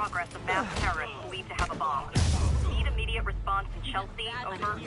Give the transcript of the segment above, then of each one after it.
progress of masked terrorists believed to have a bomb. Need immediate response in Chelsea, over.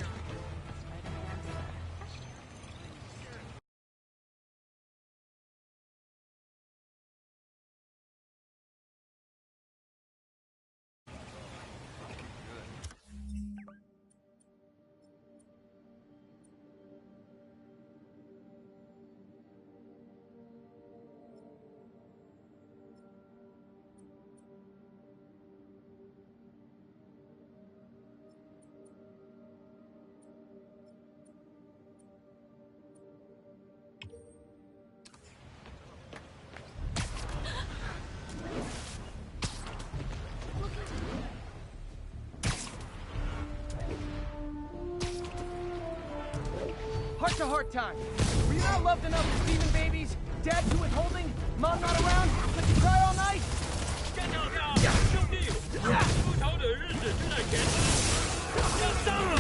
Heart-to-heart time. Were you not loved enough as demon babies? Dad too withholding? Mom not around? Let you cry all night? 干掉他！兄弟，出逃的日子就在前头，要上了！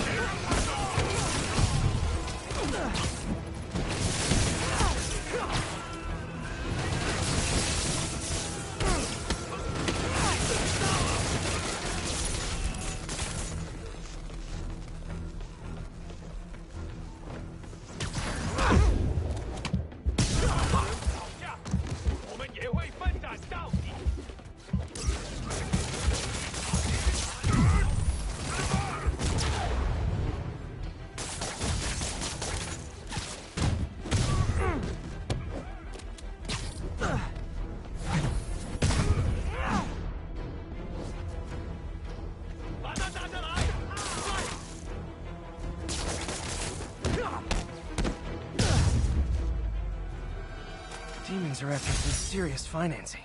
Demons are after some serious financing.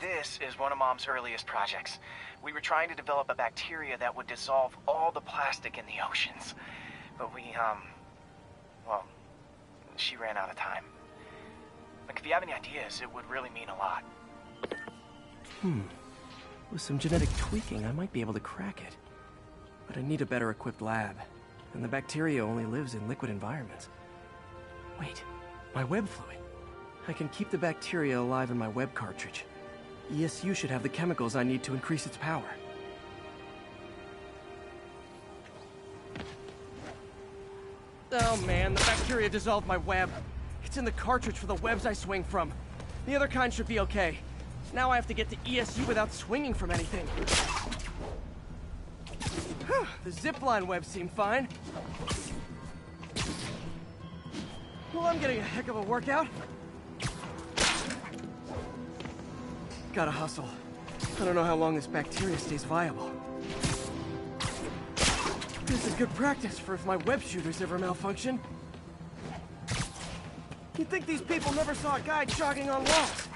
This is one of Mom's earliest projects. We were trying to develop a bacteria that would dissolve all the plastic in the oceans. But well, she ran out of time. Like, if you have any ideas, it would really mean a lot. With some genetic tweaking, I might be able to crack it. But I need a better equipped lab. And the bacteria only lives in liquid environments. Wait, my web fluid. I can keep the bacteria alive in my web cartridge. ESU should have the chemicals I need to increase its power. Oh man, the bacteria dissolved my web. It's in the cartridge for the webs I swing from. The other kind should be okay. Now I have to get to ESU without swinging from anything. The zipline webs seem fine. Well, I'm getting a heck of a workout. Gotta hustle. I don't know how long this bacteria stays viable. This is good practice for if my web shooters ever malfunction. You'd think these people never saw a guy jogging on walls.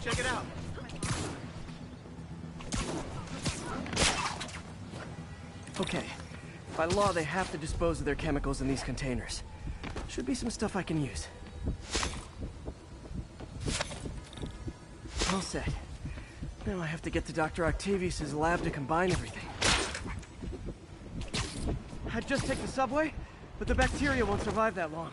Check it out. Okay. By law, they have to dispose of their chemicals in these containers. Should be some stuff I can use. All set. Now I have to get to Dr. Octavius's lab to combine everything. I'd just take the subway, but the bacteria won't survive that long.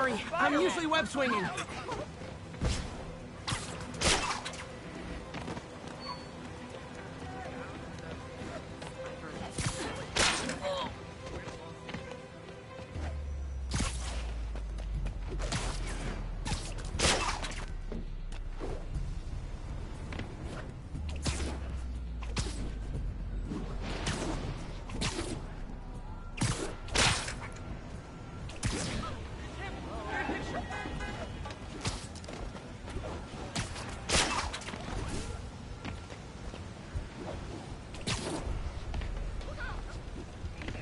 Sorry, I'm usually web swinging.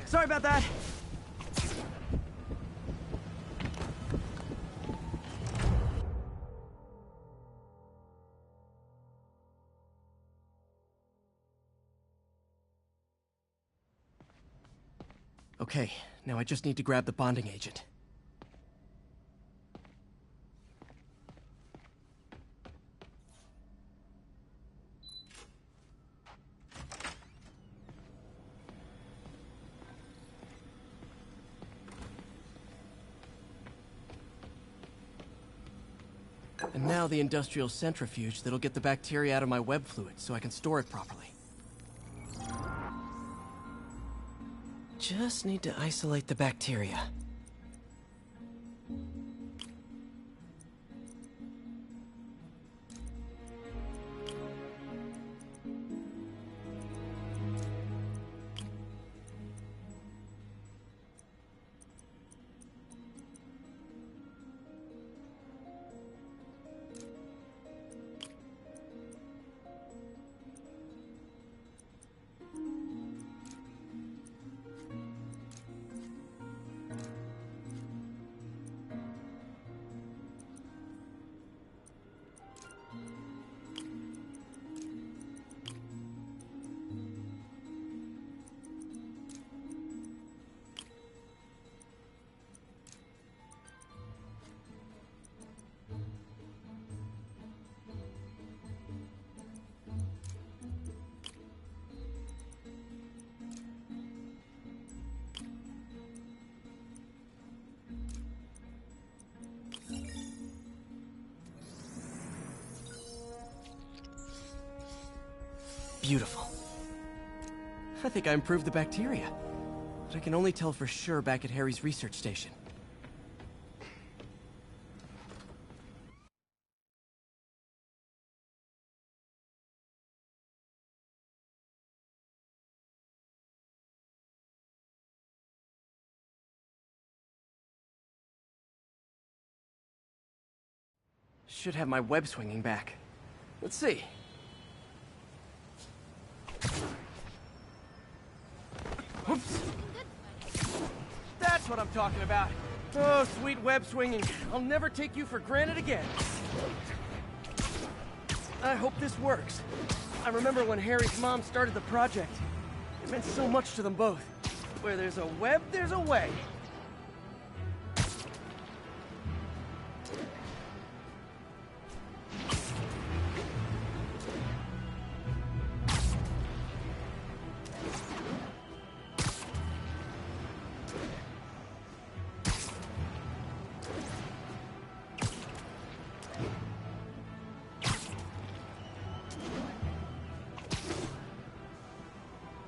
Sorry about that. Okay, now I just need to grab the bonding agent. And now the industrial centrifuge that'll get the bacteria out of my web fluid so I can store it properly. Just need to isolate the bacteria. Beautiful. I think I improved the bacteria, but I can only tell for sure back at Harry's research station. Should have my web swinging back. Let's see. Oops. That's what I'm talking about. Oh, sweet web swinging. I'll never take you for granted again. I hope this works. I remember when Harry's mom started the project. It meant so much to them both. Where there's a web, there's a way.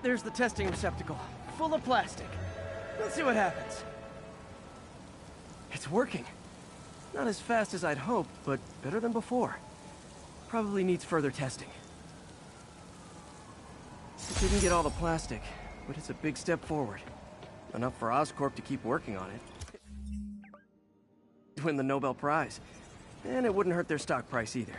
There's the testing receptacle, full of plastic. Let's see what happens. It's working. Not as fast as I'd hoped, but better than before. Probably needs further testing. It didn't get all the plastic, but it's a big step forward. Enough for Oscorp to keep working on it. Win the Nobel Prize. And it wouldn't hurt their stock price either.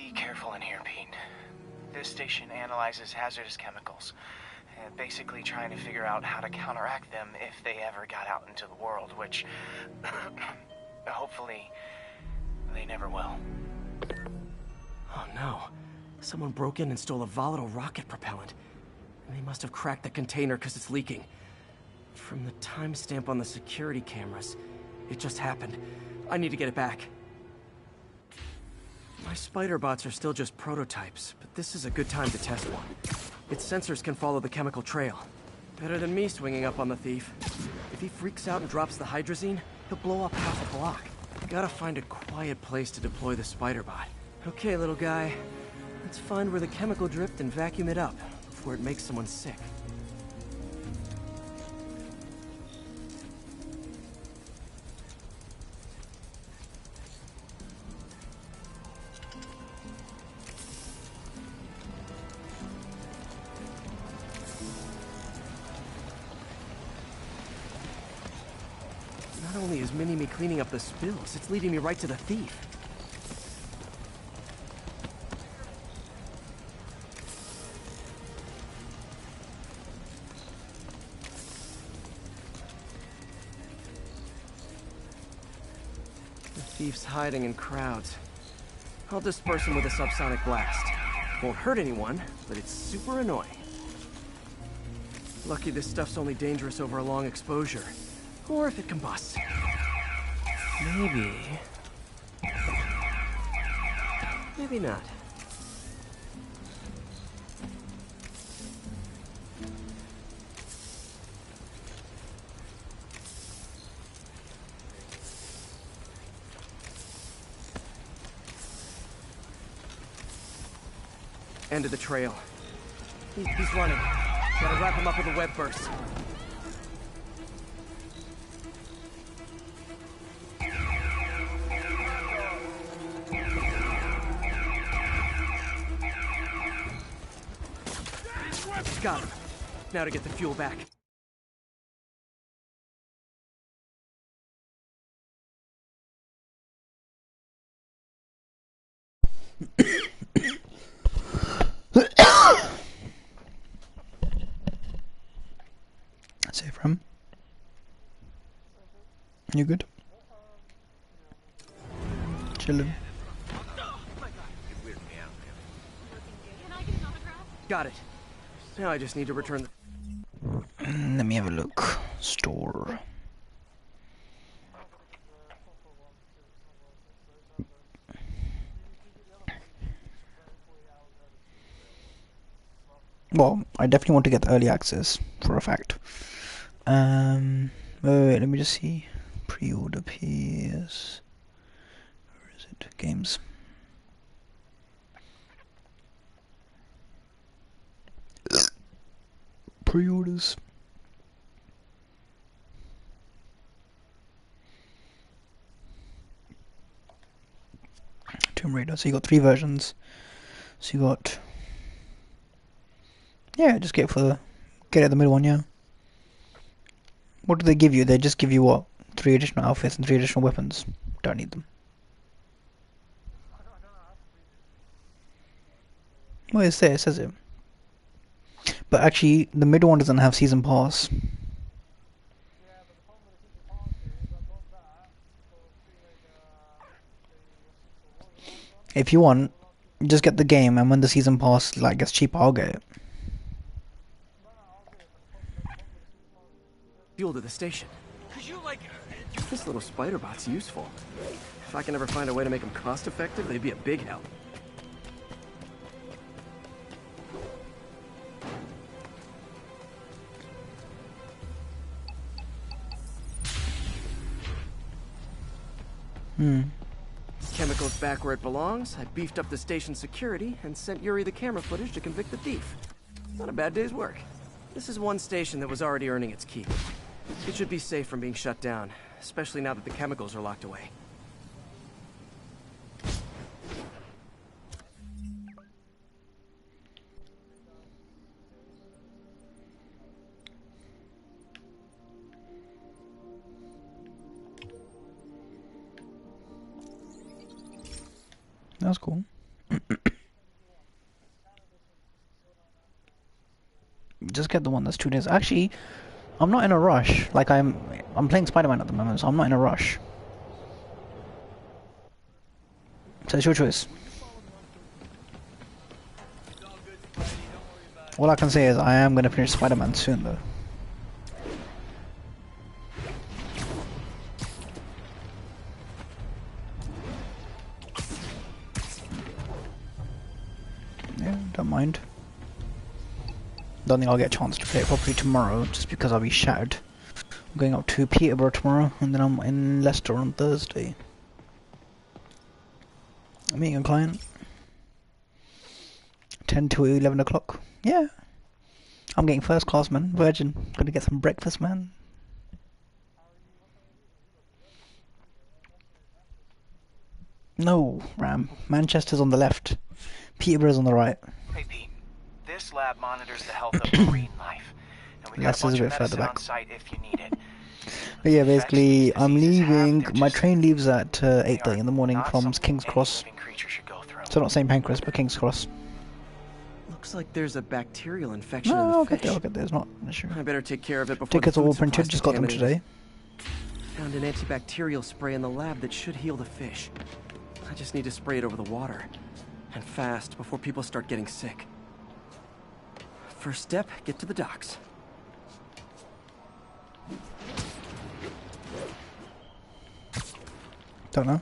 Be careful in here, Pete. This station analyzes hazardous chemicals, basically trying to figure out how to counteract them if they ever got out into the world, which hopefully they never will. Oh no. Someone broke in and stole a volatile rocket propellant. And they must have cracked the container because it's leaking. From the timestamp on the security cameras, it just happened. I need to get it back. My spider bots are still just prototypes, but this is a good time to test one. Its sensors can follow the chemical trail. Better than me swinging up on the thief. If he freaks out and drops the hydrazine, he'll blow up half a block. Gotta find a quiet place to deploy the spider bot. Okay, little guy. Let's find where the chemical dripped and vacuum it up before it makes someone sick. Not only is Mini-Me cleaning up the spills, it's leading me right to the thief. The thief's hiding in crowds. I'll disperse him with a subsonic blast. Won't hurt anyone, but it's super annoying. Lucky this stuff's only dangerous over a long exposure. Or if it combusts. Maybe... maybe not. End of the trail. He's running. Gotta wrap him up with a web burst. Got him. Now to get the fuel back. Say from. You good? Chillin'. Got it. Now I just need to return the... Let me have a look. Store. Well, I definitely want to get the early access for a fact. Wait, let me just see. Pre-order PS. Where is it? Games. Pre-orders. Tomb Raider. So you got 3 versions. So you got... yeah, just get it the middle one, yeah. What do they give you? They just give you what? 3 additional outfits and 3 additional weapons. Don't need them. Well, it's there, it says it. But actually, the middle one doesn't have season pass. If you want, just get the game, and when the season pass gets cheaper, I'll get it. Fuel to the station. This little spider bot's useful. If I can ever find a way to make them cost-effective, they'd be a big help. Chemicals back where it belongs. I beefed up the station security and sent Yuri the camera footage to convict the thief. Not a bad day's work. This is one station that was already earning its keep. It should be safe from being shut down, especially now that the chemicals are locked away. That's cool. Just get the one that's 2 days. Actually, I'm not in a rush. Like I'm playing Spider-Man at the moment, so I'm not in a rush. So it's your choice. All I can say is I am going to finish Spider-Man soon, though. Yeah, don't mind. Don't think I'll get a chance to play it properly tomorrow, just because I'll be shattered. I'm going up to Peterborough tomorrow, and then I'm in Leicester on Thursday. I'm meeting a client. 10 to 11 o'clock. Yeah. I'm getting first class, man. Virgin. Gonna get some breakfast, man. No, Ram. Manchester's on the left. Peterborough's on the right. Hey, Pete. This lab monitors the health of marine life. And we got a bunch of medicine on site if you need it. But yeah, basically, I'm leaving. My train leaves at 8:30 in the morning from King's Cross. So not St Pancras, but King's Cross. Looks like there's a bacterial infection in No, the I'll fish. get there. It's not an issue. I better take care of it before Tickets the are all food supply's printed. Just got them contaminated. today. Found an antibacterial spray in the lab that should heal the fish. I just need to spray it over the water. And fast, before people start getting sick. First step, get to the docks. Don't know.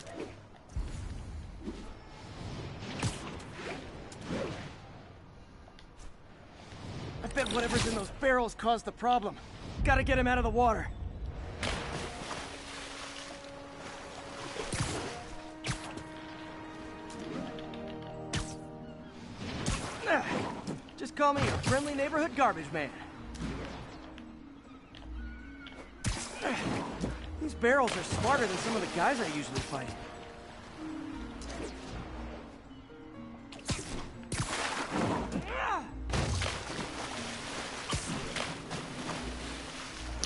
I bet whatever's in those barrels caused the problem. Gotta get him out of the water. Just call me a friendly neighborhood garbage man. These barrels are smarter than some of the guys I usually fight.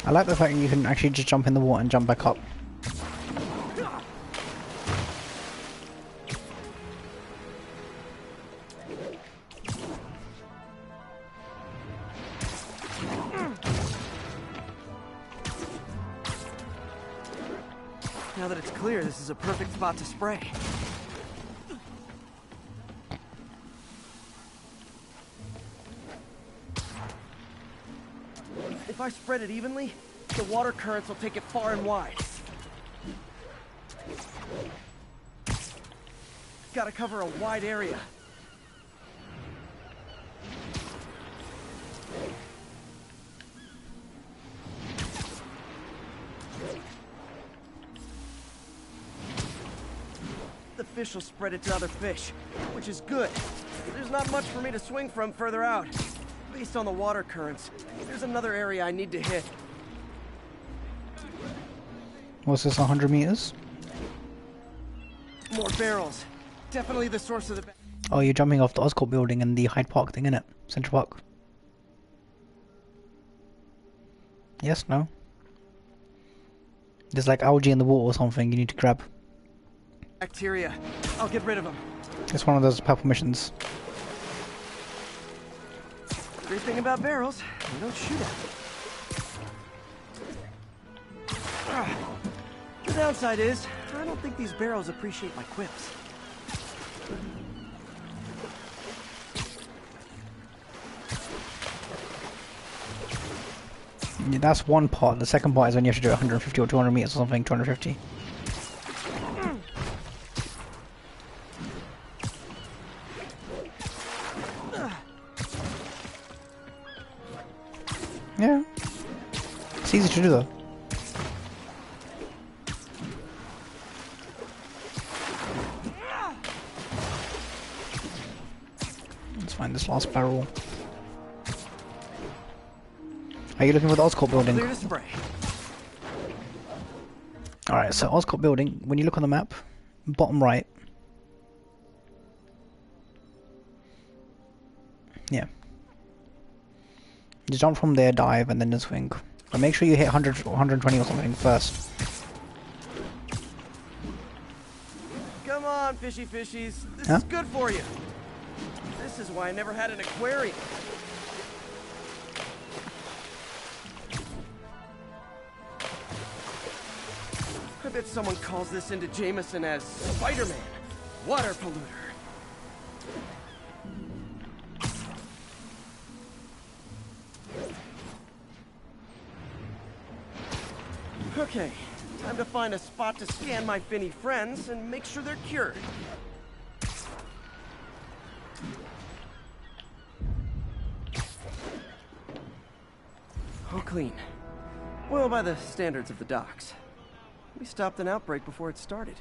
I like the fact that you can actually just jump in the water and jump back up. Now that it's clear, this is a perfect spot to spray. If I spread it evenly, the water currents will take it far and wide. Gotta cover a wide area. The fish will spread it to other fish, which is good. There's not much for me to swing from further out. Based on the water currents, there's another area I need to hit. What's this, 100 meters? More barrels. Definitely the source of the... Oh, you're jumping off the Oscorp building and the Hyde Park thing, innit? Central Park. Yes, no? There's like algae in the water or something you need to grab. Bacteria. I'll get rid of them. It's one of those purple missions. Great thing about barrels, they don't shoot at me. The downside is, I don't think these barrels appreciate my quips. Yeah, that's one part. The second part is when you have to do 150 or 200 meters or something. 250. Yeah. It's easy to do though. Let's find this last barrel. Are you looking for the Oscorp building? Clear to spray. Alright, so Oscorp building, when you look on the map, bottom right. Yeah. You jump from there, dive, and then just swing. But make sure you hit 100 or 120 or something first. Come on, fishy fishies. This Huh? is good for you. This is why I never had an aquarium. bet someone calls this into Jameson as Spider-Man, water polluter. Okay, time to find a spot to scan my Finny friends and make sure they're cured. All clean. Well, by the standards of the docks. We stopped an outbreak before it started.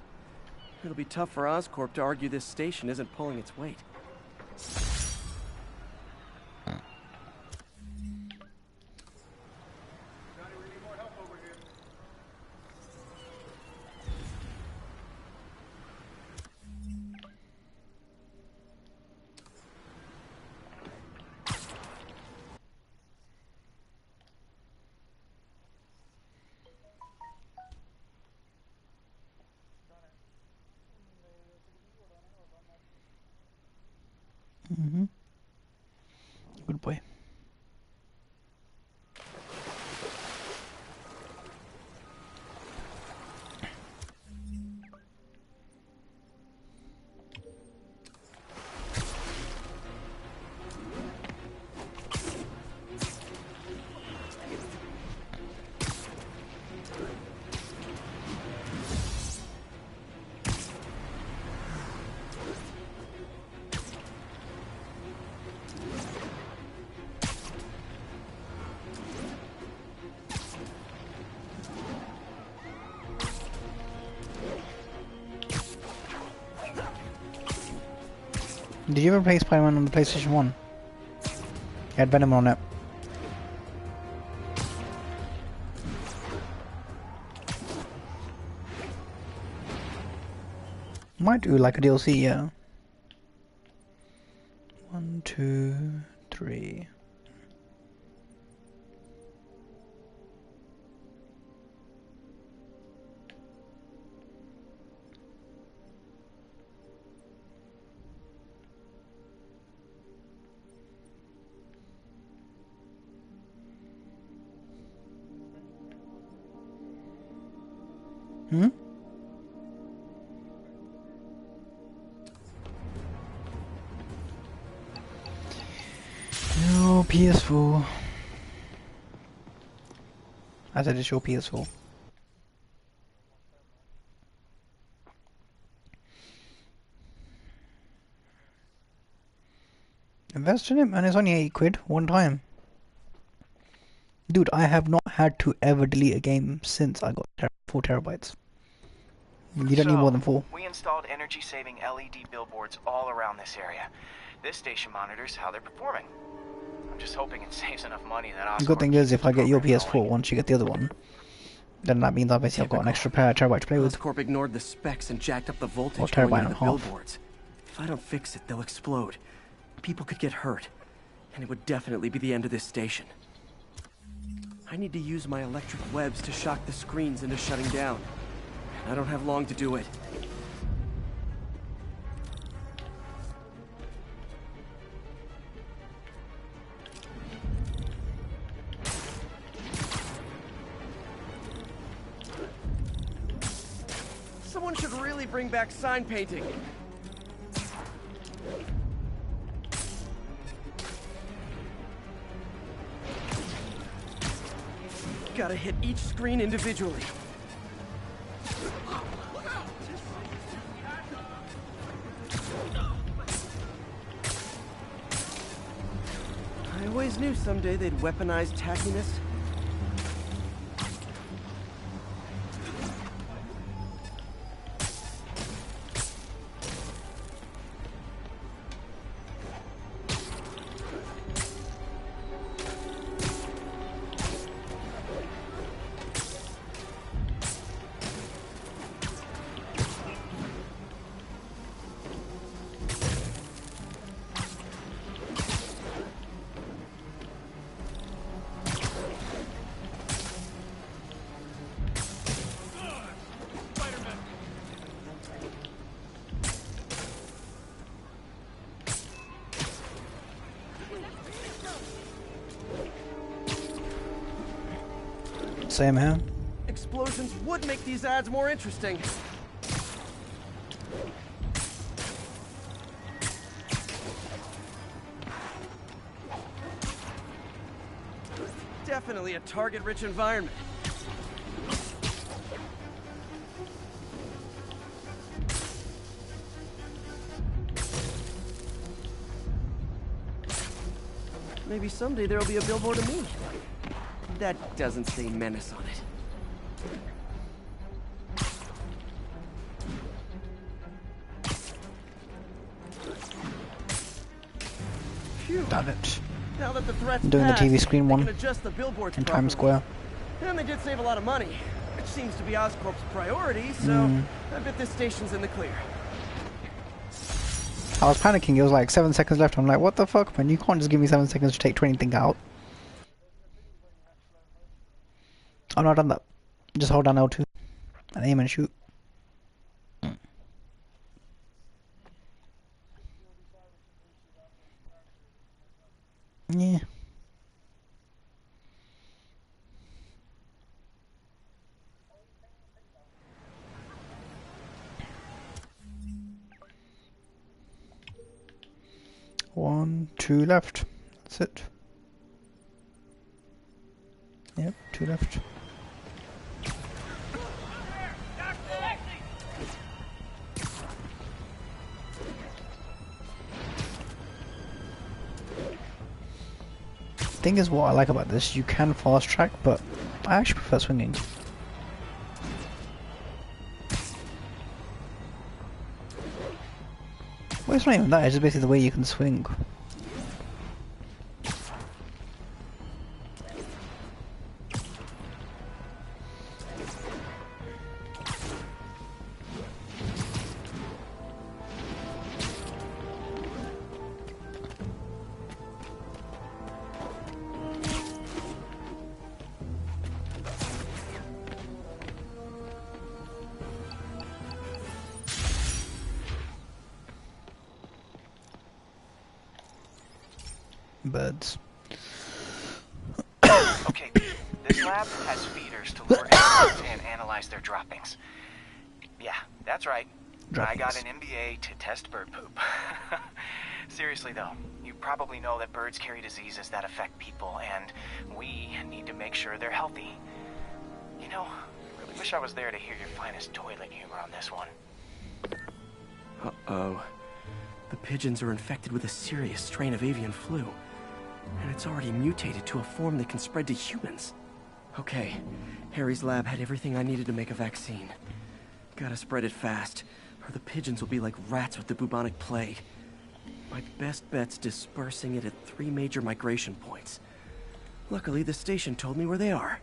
It'll be tough for Oscorp to argue this station isn't pulling its weight. Good boy. Did you ever play Spider-Man on the PlayStation 1? It had Venom on it. Might do like a DLC, yeah. 1, 2, 3. Hmm? No PS4. I said it's your PS4. Invest in it, man. It's only 80 quid one time. Dude, I have not had to ever delete a game since I got 4 terabytes. You don't need more than 4. We installed energy-saving LED billboards all around this area. This station monitors how they're performing. I'm just hoping it saves enough money that Oscorp. The good thing is, if I get your PS4 once you get the other one, then that means obviously I've got an extra terabyte to play with. Oscorp ignored the specs and jacked up the voltage Or going terabyte into and the a half. billboards. If I don't fix it, they'll explode. People could get hurt, and it would definitely be the end of this station. I need to use my electric webs to shock the screens into shutting down. I don't have long to do it. Someone should really bring back sign painting. Gotta hit each screen individually. I always knew someday they'd weaponize tackiness. Same here. Explosions would make these ads more interesting. Definitely a target-rich environment. Maybe someday there'll be a billboard of me. That doesn't say menace on it. Phew. Damn it. Now that the threat's I'm doing the passed, TV screen they one can adjust the billboards in properly. Times Square. And they did save a lot of money, which seems to be Oscorp's priority, so I bet this station's in the clear. I was panicking, it was like 7 seconds left. I'm like, what the fuck, man? You can't just give me 7 seconds to take 20 out. Oh no, I've done that. Just hold down L2 and aim and shoot. Yeah. One, two left. That's it. Yep, two left. Thing is, what I like about this, you can fast track, but I actually prefer swinging. Well, it's not even that, it's just basically the way you can swing. Birds. Okay, this lab has feeders to lure animals and analyze their droppings. Yeah, that's right. I got an MBA to test bird poop. Seriously though, you probably know that birds carry diseases that affect people, and we need to make sure they're healthy. You know, I really wish I was there to hear your finest toilet humor on this one. Uh-oh. The pigeons are infected with a serious strain of avian flu. And it's already mutated to a form that can spread to humans. Okay, Harry's lab had everything I needed to make a vaccine. Gotta spread it fast, or the pigeons will be like rats with the bubonic plague. My best bet's dispersing it at 3 major migration points. Luckily, the station told me where they are.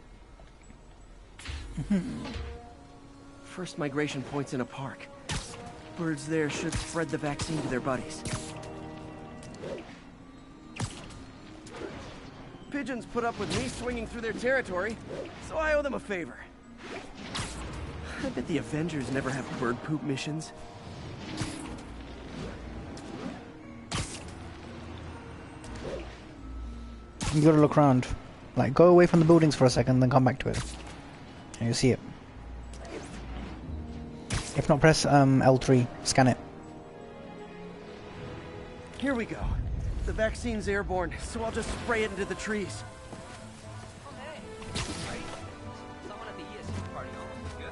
First migration point's in a park. Birds there should spread the vaccine to their buddies. Pigeons put up with me swinging through their territory, so I owe them a favor. I bet the Avengers never have bird poop missions. You gotta look around. Like, go away from the buildings for a second, then come back to it. And you see it. If not, press L3, scan it. Here we go. The vaccine's airborne, so I'll just spray it into the trees. Oh, hey. Right. Someone at the ESG party almost good.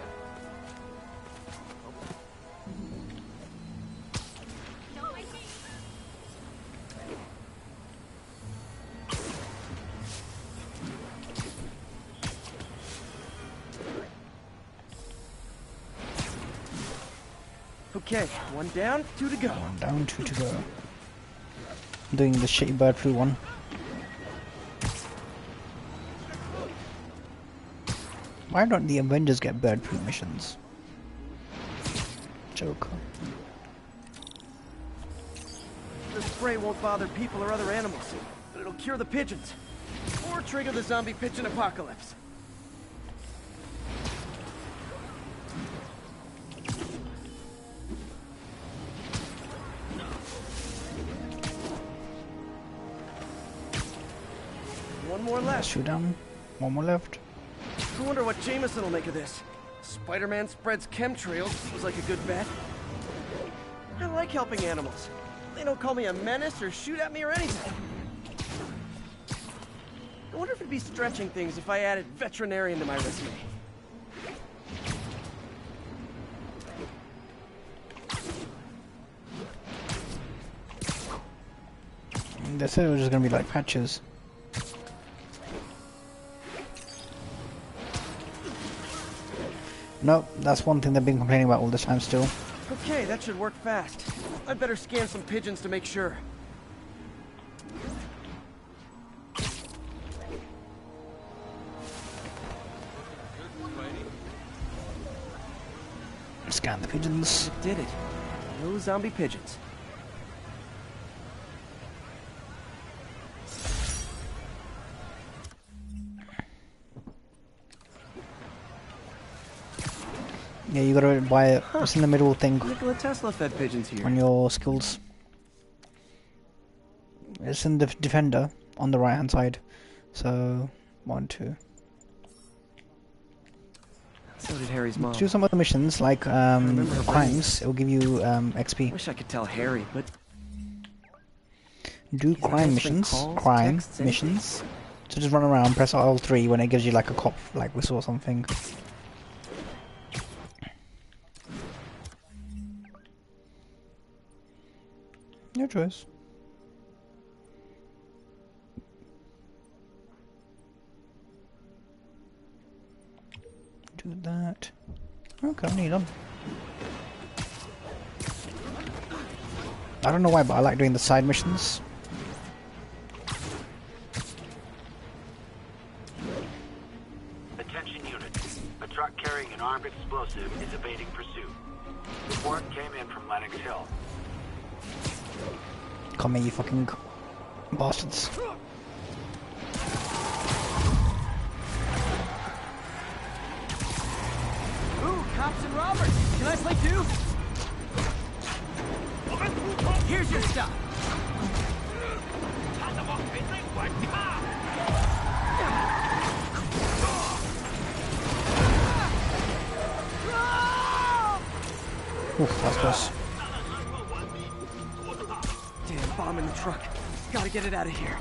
Okay, 1 down, 2 to go. 1 down, 2 to go. I'm doing the shitty bird flu one. Why don't the Avengers get bird flu missions? Joker. The spray won't bother people or other animals, but it'll cure the pigeons. Or trigger the zombie pigeon apocalypse. One more left. Shoot down. 1 more left. I wonder what Jameson will make of this. Spider-Man spreads chemtrails. Seems like a good bet. I like helping animals. They don't call me a menace or shoot at me or anything. I wonder if it'd be stretching things if I added veterinarian to my resume. They said it was just gonna be like patches. Nope, that's one thing they've been complaining about all the time still. Okay, that should work fast. I'd better scan some pigeons to make sure. Scan the pigeons. It did it. No zombie pigeons. Yeah, you gotta buy it. It's in the middle thing Nikola Tesla fed pigeons here. on your skills. It's in the defender on the right hand side. So 1, 2. So did Harry's mom. Do some other missions like remember her crimes. It will give you XP. Wish I could tell Harry, but Do he's crime answering missions. calls, Crime texts, missions. So just run around, press L3 when it gives you like a cop like whistle or something. Your choice. Do that. Okay, I need them. I don't know why, but I like doing the side missions. Attention units. A truck carrying an armed explosive is evading pursuit. Report came in from Lenox Hill. Come here, you fucking bastards. ooh, cops and robbers. Can I play too? Here's your stuff. Oof, that's close. Damn bomb in the truck. Gotta get it out of here.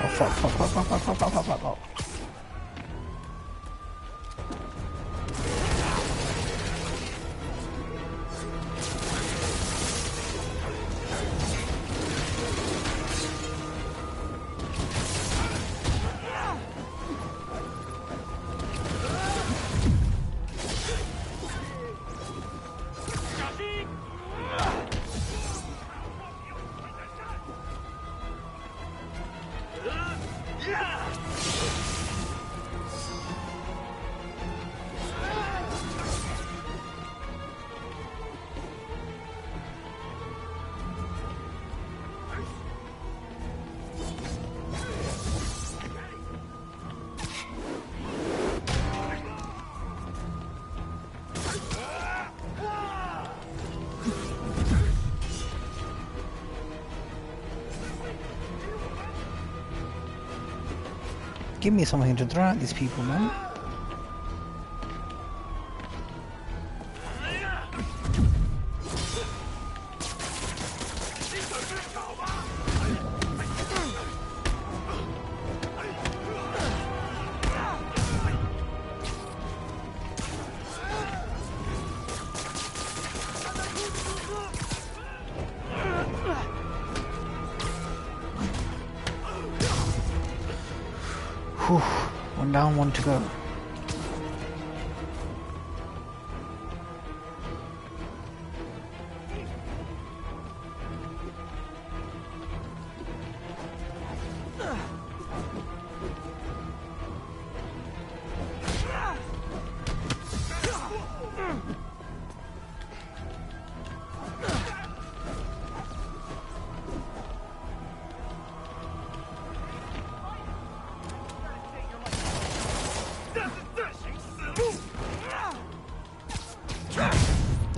Oh fuck. Give me something to throw at these people, man. Whew. One down, one to go.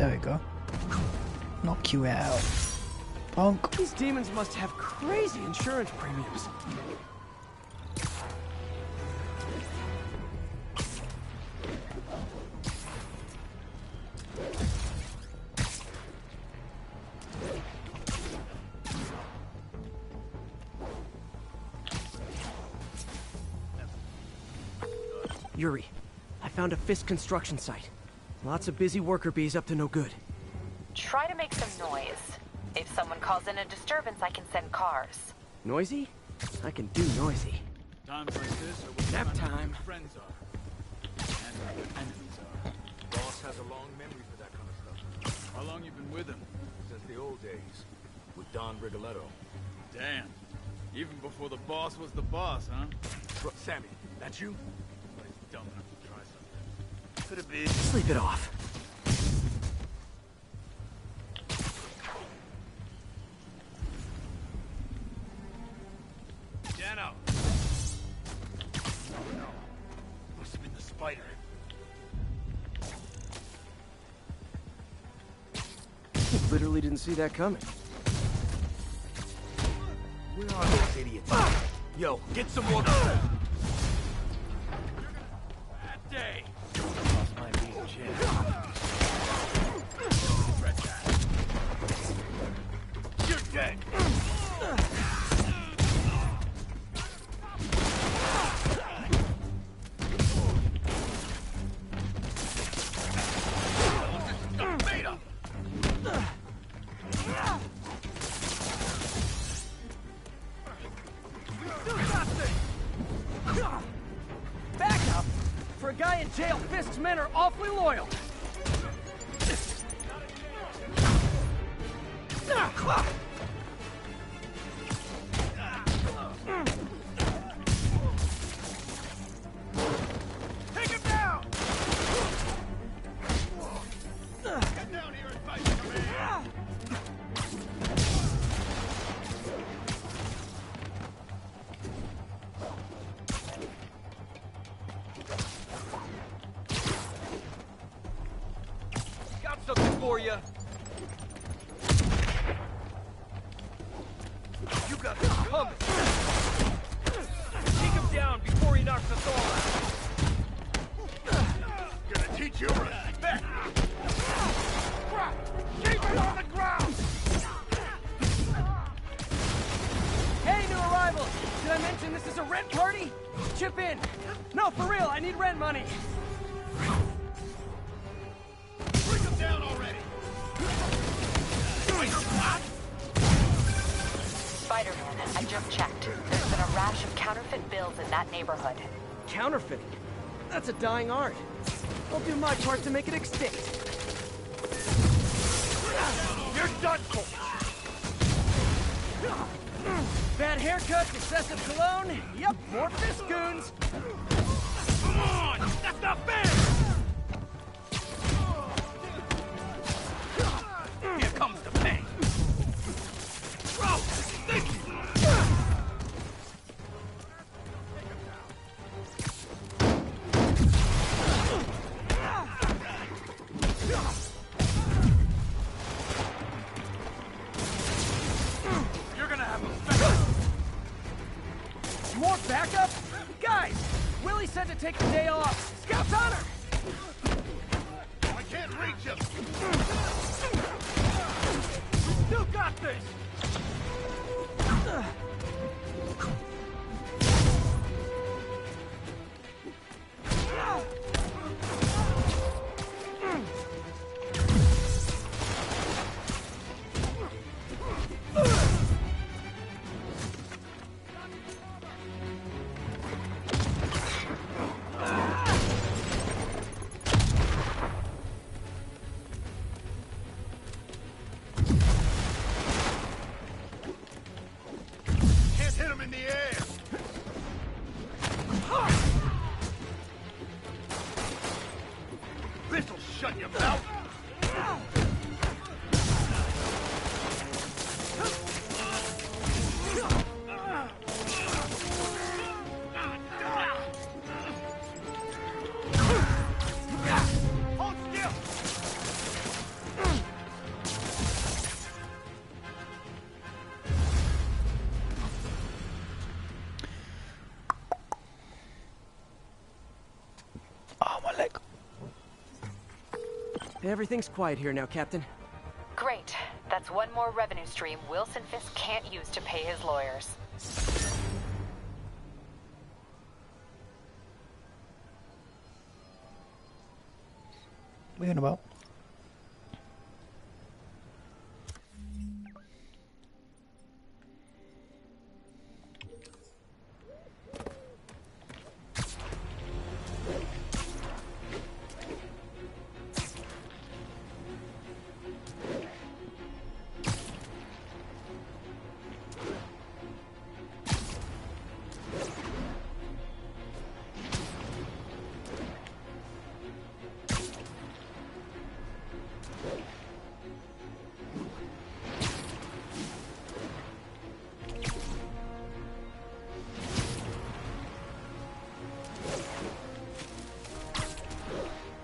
There we go. Knock you out. Punk. These demons must have crazy insurance premiums. Yuri, I found a Fisk construction site. Lots of busy worker bees up to no good. Try to make some noise. If someone calls in a disturbance, I can send cars. Noisy? I can do noisy. Times like this are when Nap you find out time. who friends are and who your enemies are. Boss has a long memory for that kind of stuff. How long you been with him? Since the old days. With Don Rigoletto. Damn. Even before the boss was the boss, huh? Sammy, that's you? Somebody's dumb enough to try something. Could have been. Sleep it off. Dano! No. Must have been the spider. Literally didn't see that coming. Where are those idiots? Yo, get some more. Bad day. Boss might be in jail. You're dead. Back up! For a guy in jail, Fisk's men are awfully loyal. Take him down! Get down here and fight for me! Got something for you. You got this coming. Take him down before he knocks us all out. Gonna teach you respect. Keep it on the ground. Hey, new arrivals! Did I mention this is a rent party? Chip in. No, for real, I need rent money. Bring him down already. Spider-Man, I just checked. There's been a rash of counterfeit bills in that neighborhood. Counterfeiting. That's a dying art. I'll do my part to make it extinct. You're done for. Bad haircuts, excessive cologne. Yep, more Fisk goons. Come on! That's not fair! Here comes the pain. Bro, thank you! You're gonna have a More backup? Guys, Willie said to take the day off. Scout's honor! I can't reach him! You got this! Can't hit him in the air! This'll shut your mouth! Hold still! Everything's quiet here now, Captain. Great. That's one more revenue stream Wilson Fisk can't use to pay his lawyers. What are you on about?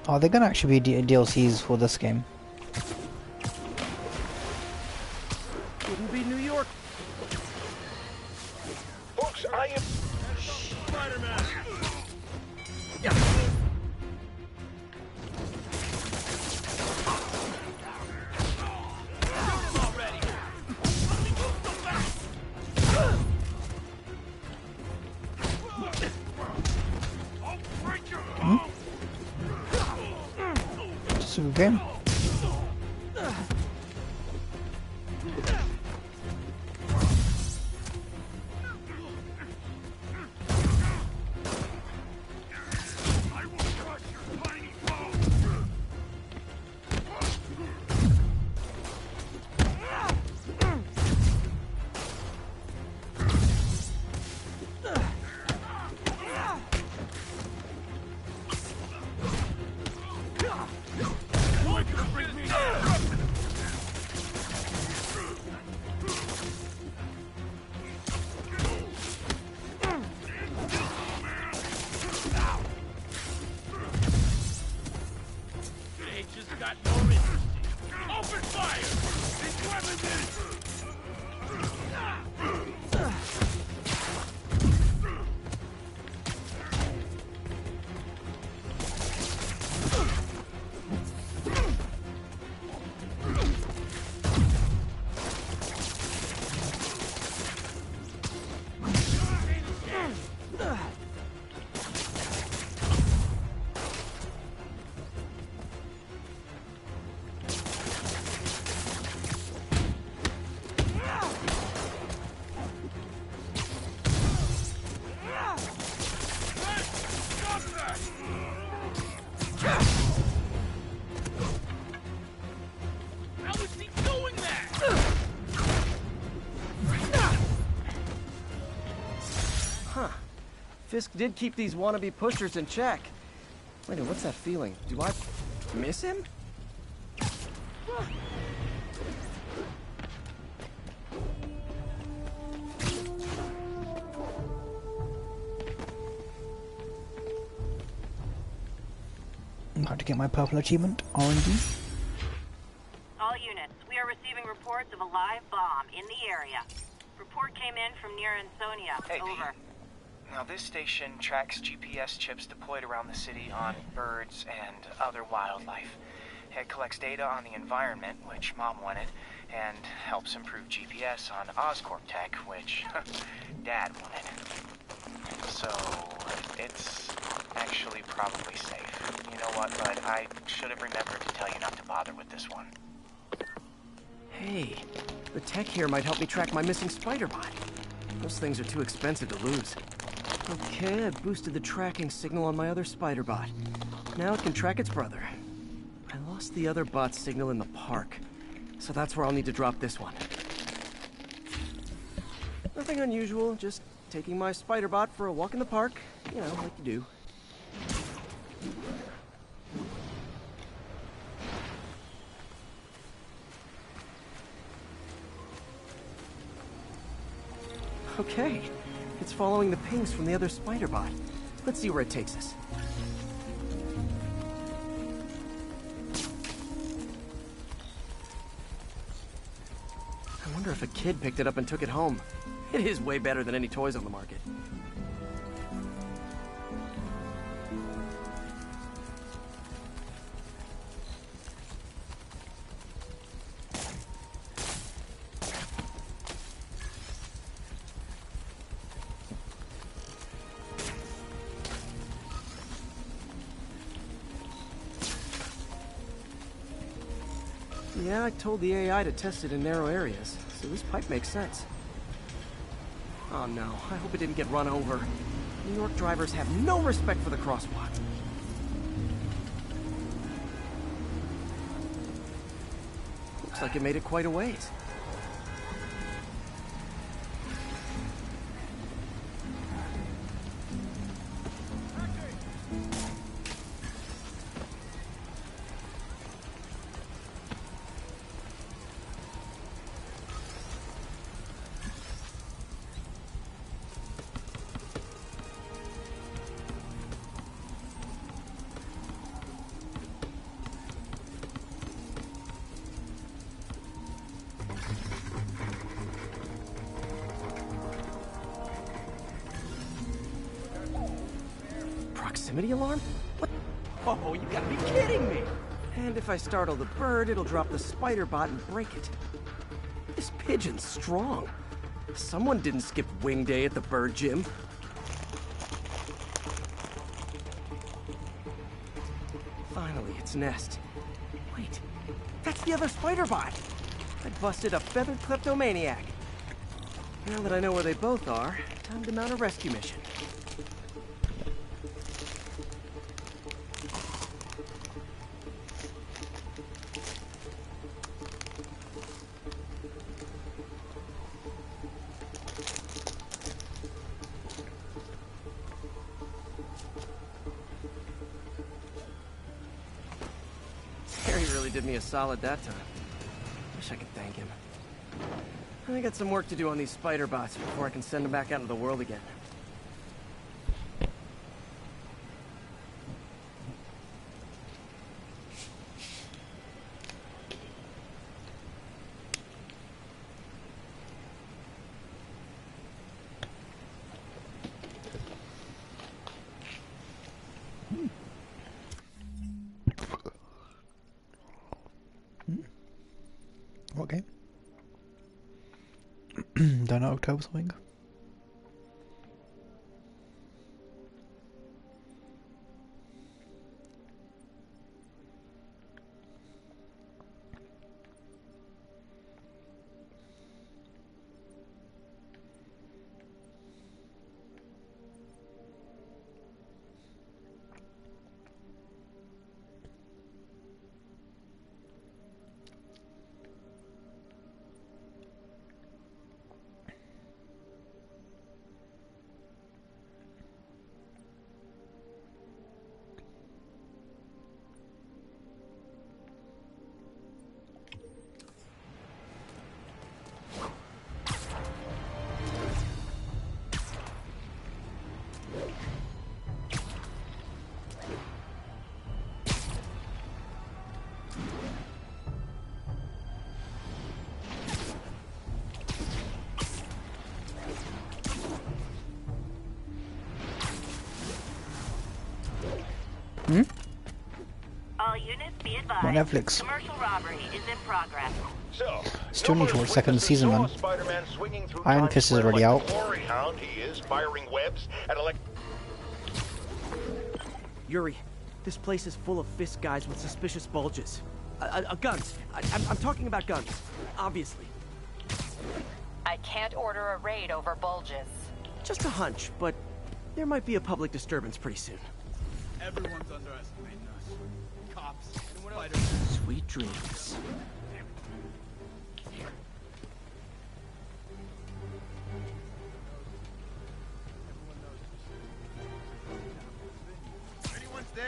Are they gonna actually be DLCs for this game? Wouldn't be New York. Folks, I am Spider-Man. Just a good game. Fisk did keep these wannabe pushers in check. Wait, what's that feeling? Do I miss him? I'm about to get my purple achievement, R&D. All units, we are receiving reports of a live bomb in the area. Report came in from near Ansonia. Hey, over. Pete. Now, this station tracks GPS chips deployed around the city on birds and other wildlife. It collects data on the environment, which Mom wanted, and helps improve GPS on Oscorp tech, which Dad wanted. So, it's actually probably safe. You know what, Bud? I should have remembered to tell you not to bother with this one. Hey, the tech here might help me track my missing spider bot. Those things are too expensive to lose. Okay, I boosted the tracking signal on my other spider bot. Now it can track its brother. I lost the other bot's signal in the park, so that's where I'll need to drop this one. Nothing unusual, just taking my spider bot for a walk in the park, you know, like you do. Okay, it's following the pings from the other spider bot. Let's see where it takes us. I wonder if a kid picked it up and took it home. It is way better than any toys on the market. Yeah, I told the AI to test it in narrow areas, so this pipe makes sense. Oh no, I hope it didn't get run over. New York drivers have no respect for the crosswalk. Looks like it made it quite a ways. Proximity alarm? What? Oh, you gotta be kidding me! And if I startle the bird, it'll drop the spider bot and break it. This pigeon's strong. Someone didn't skip wing day at the bird gym. Finally, its nest. Wait, that's the other spider bot! I busted a feathered kleptomaniac. Now that I know where they both are, time to mount a rescue mission. Harry really did me a solid that time. Wish I could thank him. I got some work to do on these spider bots before I can send them back out into the world again. What game? Don't know, October something. All units be advised. On Netflix. Commercial robbery is in progress. So, Still need to watch second season, man. Iron Fist is already out. He is firing webs at Yuri, this place is full of fist guys with suspicious bulges. Guns. I'm talking about guns. Obviously. I can't order a raid over bulges. Just a hunch, but there might be a public disturbance pretty soon. Everyone's underestimating us. Cops, spiders. Sweet dreams. Anyone's there?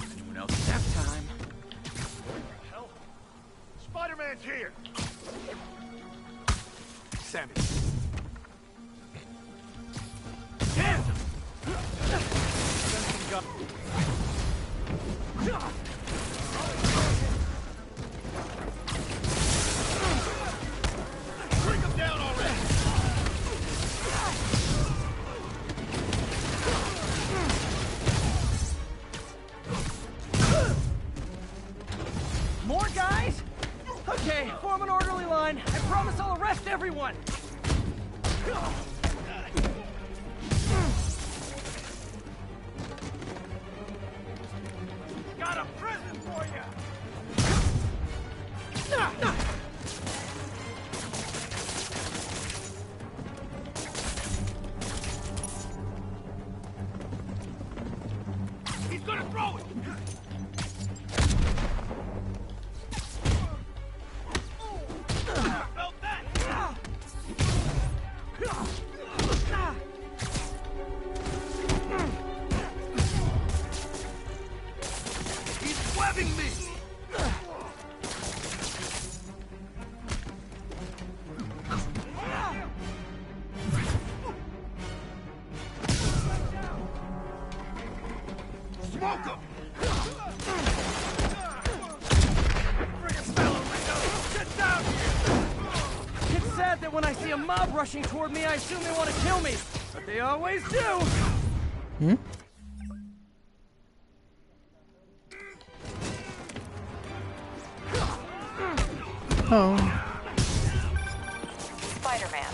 Anyone else? Nap time. Hell, Spider-Man's here. Sammy. Hands him. Sensing gun. Bring him down already. More guys? Okay, form an orderly line. fine. I promise I'll arrest everyone. Got a present for you! He's gonna throw it! Felt that! He's webbing me! Smoke him! Friggin' ballerina! Get down here! It's sad that when I see a mob rushing toward me, I assume they want to kill me. But they always do. Hmm? Oh. Spider-Man.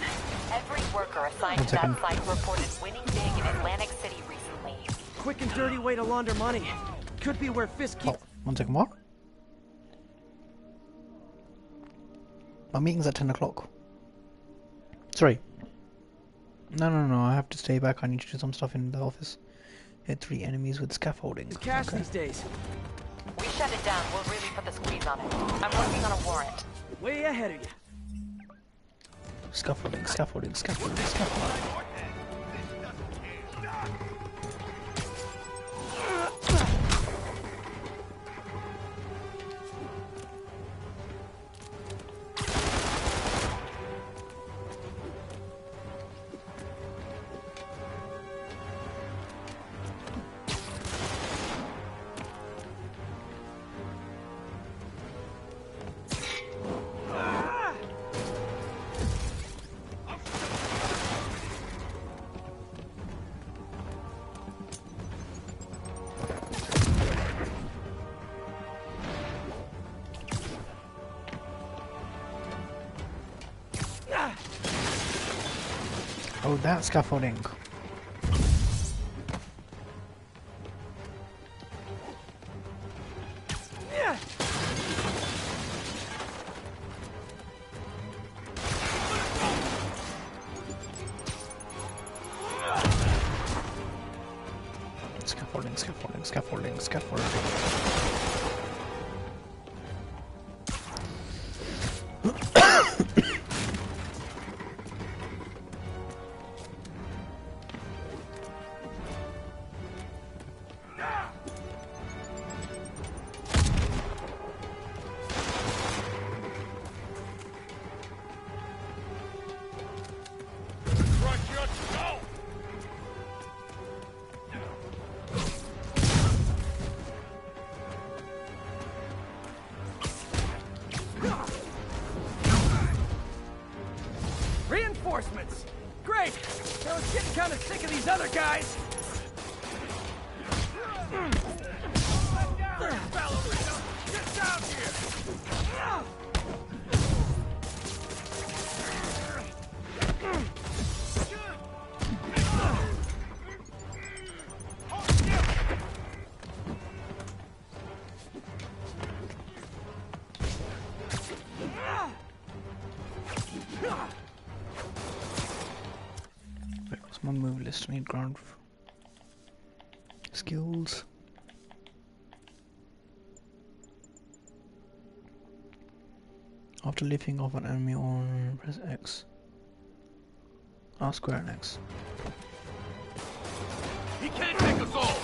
Every worker assigned to that site reported winning big in Atlantic City recently. Quick and dirty way to launder money. Could be where Fisk keeps... Oh, 1 second, what? My meeting's at 10 o'clock. Sorry. No, I have to stay back. I need to do some stuff in the office. Hit 3 enemies with scaffolding. It's cash these days. We shut it down, we'll really put the squeeze on it. I'm working on a warrant. Way ahead of you. Scaffolding. Oh, that scaffolding. Scaffolding. Reinforcements! Great! I was getting kind of sick of these other guys! Ballerina! Get down here! Wait, what's my move list? I need ground skills. After leaping off an enemy on press X. R square and X. He can't take us all!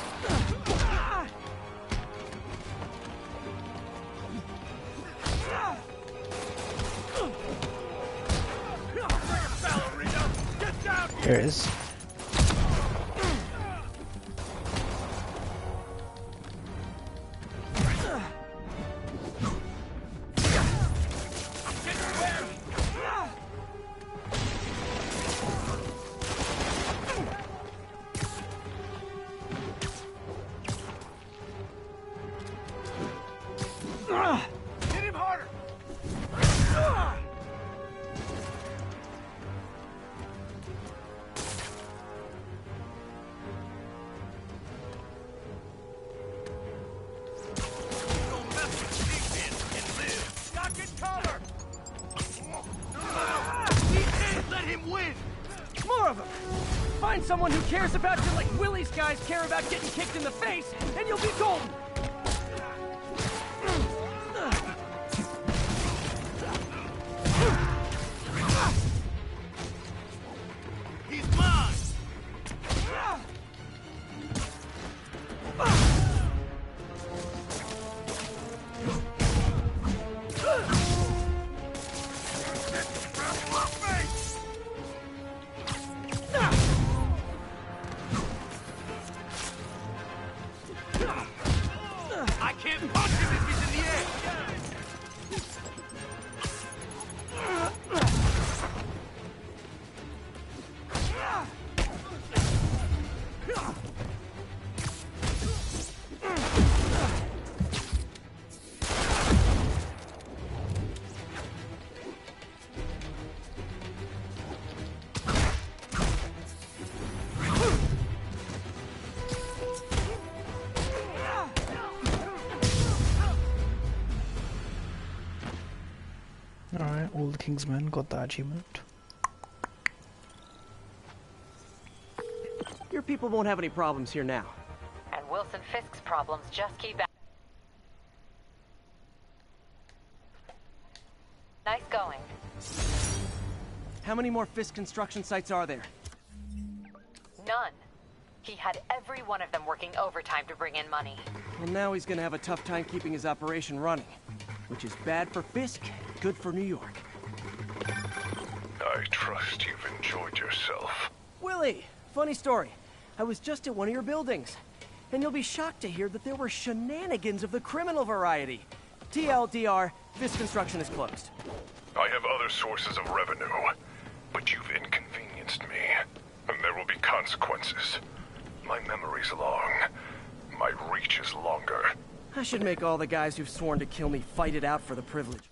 Ballerina! Get down here! Here it is. Hit him harder! of them. Find someone who cares about you like Willie's guys care about getting kicked in the face, and you'll be golden. He's mine! I can't punch him if he's in the air! Alright, all the Kingsmen got that achievement. Your people won't have any problems here now. And Wilson Fisk's problems just keep out. Nice going. How many more Fisk construction sites are there? None. He had every one of them working overtime to bring in money. Well, now he's gonna have a tough time keeping his operation running. Which is bad for Fisk, good for New York. I trust you've enjoyed yourself. Willie, funny story. I was just at one of your buildings. And you'll be shocked to hear that there were shenanigans of the criminal variety. TLDR, Fisk construction is closed. I have other sources of revenue, but you've inconvenienced me, and there will be consequences. My memory's long. My reach is longer. I should make all the guys who've sworn to kill me fight it out for the privilege.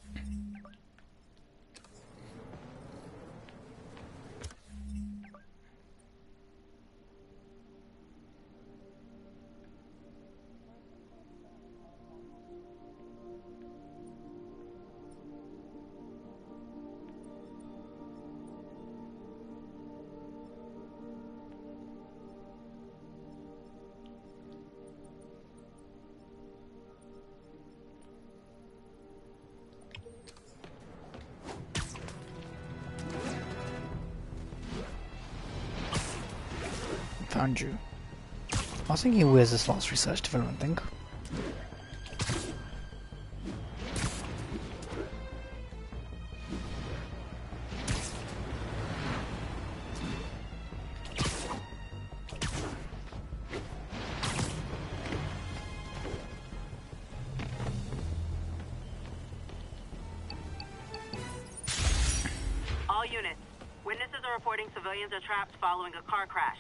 Found you. I was thinking, where's this last research development thing? All units. Witnesses are reporting civilians are trapped following a car crash.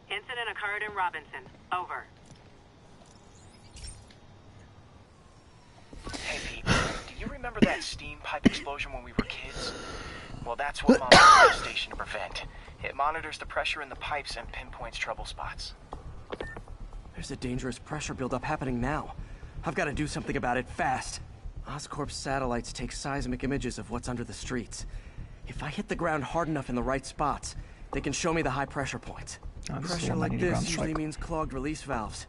Incident occurred in Robinson. Over. Hey, Pete, do you remember that steam pipe explosion when we were kids? Well, that's what Mom's on the station to prevent. It monitors the pressure in the pipes and pinpoints trouble spots. There's a dangerous pressure buildup happening now. I've got to do something about it fast. Oscorp's satellites take seismic images of what's under the streets. If I hit the ground hard enough in the right spots, they can show me the high pressure points. Pressure like this usually means clogged release valves.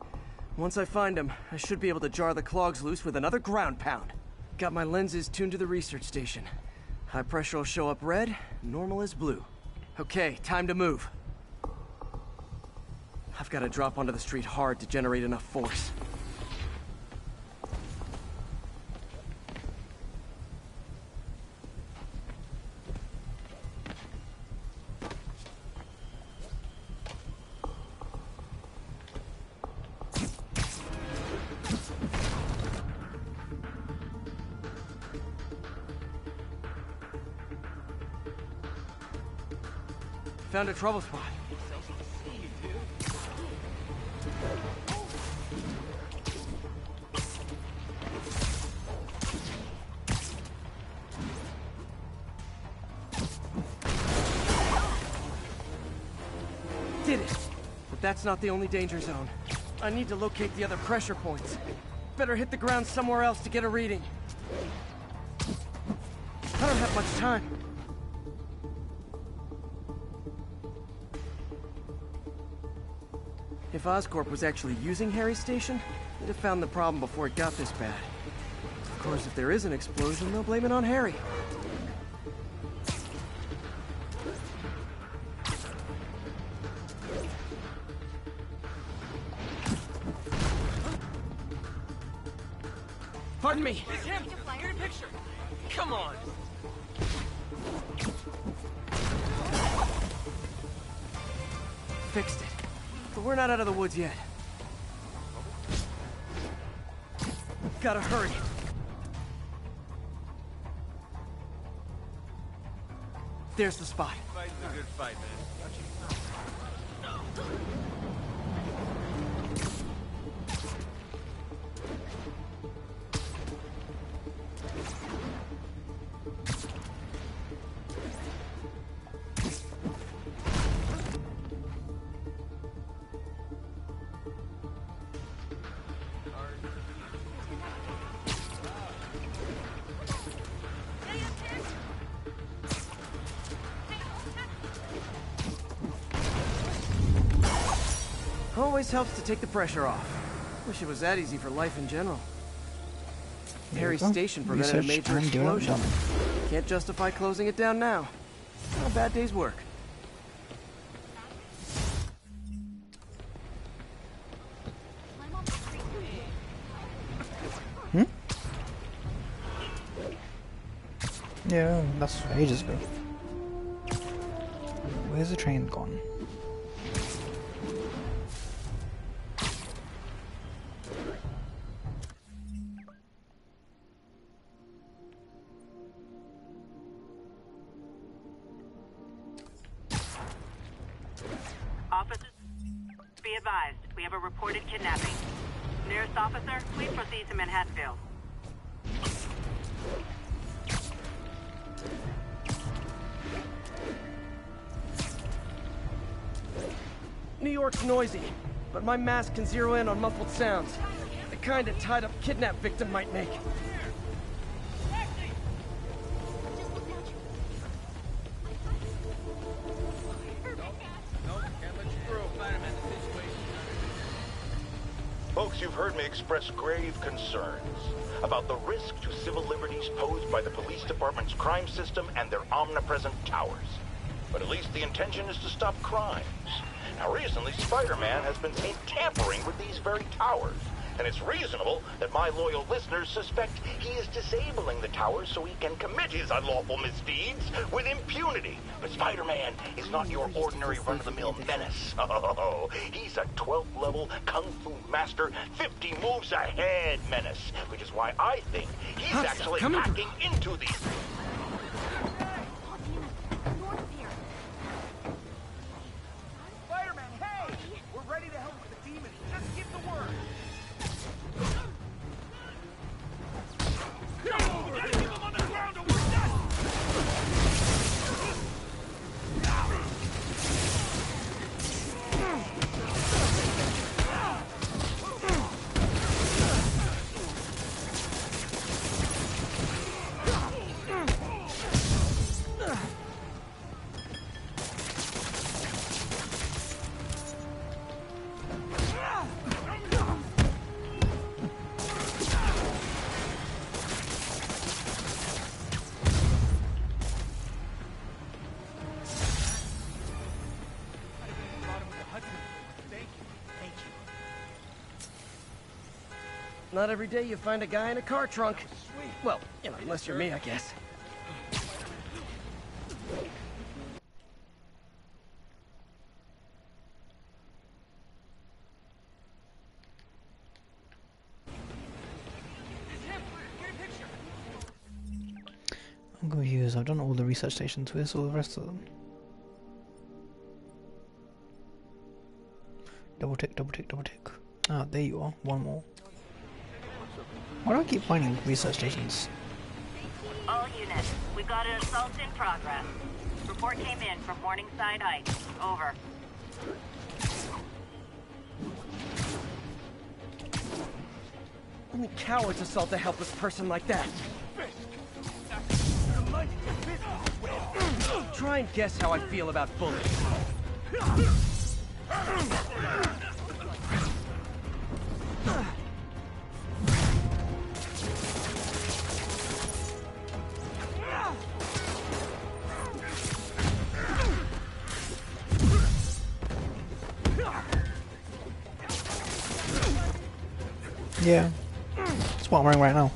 Once I find them, I should be able to jar the clogs loose with another ground pound. Got my lenses tuned to the research station. High pressure will show up red, normal is blue. Okay, time to move. I've got to drop onto the street hard to generate enough force. Found a trouble spot. Did it! But that's not the only danger zone. I need to locate the other pressure points. Better hit the ground somewhere else to get a reading. I don't have much time. If Oscorp was actually using Harry's station, they'd have found the problem before it got this bad. Of course, if there is an explosion, they'll blame it on Harry. Pardon me. It's him! Get a picture! Come on! Fixed it. But we're not out of the woods yet. Gotta hurry. There's the spot. Fighting's a good fight, man. Always helps to take the pressure off. Wish it was that easy for life in general. Harry's station prevented a major explosion. Can't justify closing it down now. Not a bad day's work. Hmm? Yeah, that's ages ago. Where's the train gone? Officers, be advised, we have a reported kidnapping. Nearest officer, please proceed to Manhattanville. New York's noisy, but my mask can zero in on muffled sounds. The kind a tied-up kidnap victim might make. Folks, you've heard me express grave concerns about the risk to civil liberties posed by the police department's crime system and their omnipresent towers. But at least the intention is to stop crimes. Now, recently, Spider-Man has been seen tampering with these very towers. And it's reasonable that my loyal listeners suspect he is disabling the towers so he can commit his unlawful misdeeds with impunity. But Spider-Man is not your ordinary run-of-the-mill menace. Oh, he's a 12th level Kung Fu master, 50 moves ahead menace. Which is why I think he's actually hacking into these... Spider-Man, hey! We're ready to help with the demons. Just give the word. Gotta keep him on the ground or we're done! Not every day you find a guy in a car trunk. Well, you know, unless you're me, I guess. I'm confused. I've done all the research stations. Where's all the rest of them? Double tick, double tick, double tick. Ah, there you are. One more. Why do I keep finding research stations? All units, we've got an assault in progress. Report came in from Morningside Heights. Over. Only cowards assault a helpless person like that. Try and guess how I feel about bullets. Yeah, that's what I'm wearing right now.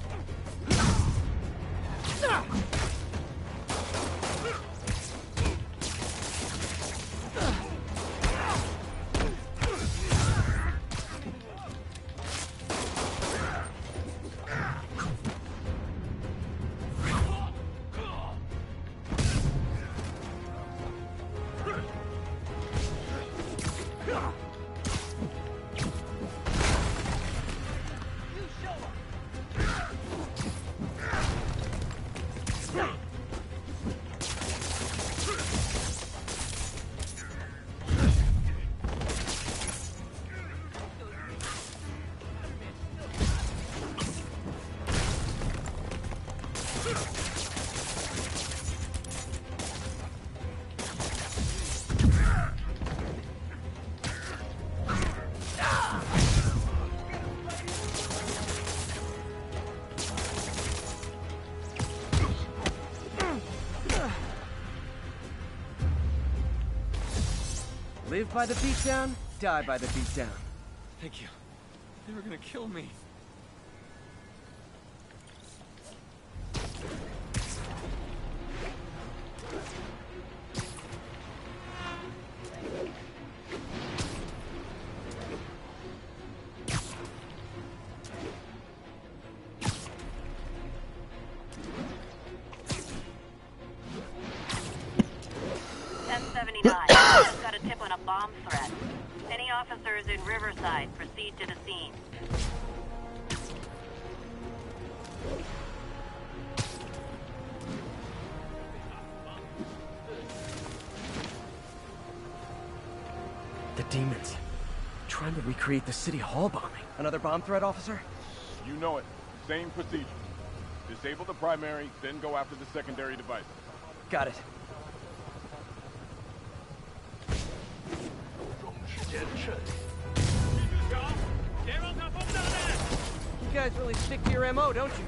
Live by the beatdown, die by the beatdown. Thank you. They were gonna kill me. Just got a tip on a bomb threat. Any officers in Riverside, proceed to the scene. The demons. Trying to recreate the City Hall bombing. Another bomb threat, officer? You know it. Same procedure. Disable the primary, then go after the secondary devices. Got it. You guys really stick to your MO, don't you?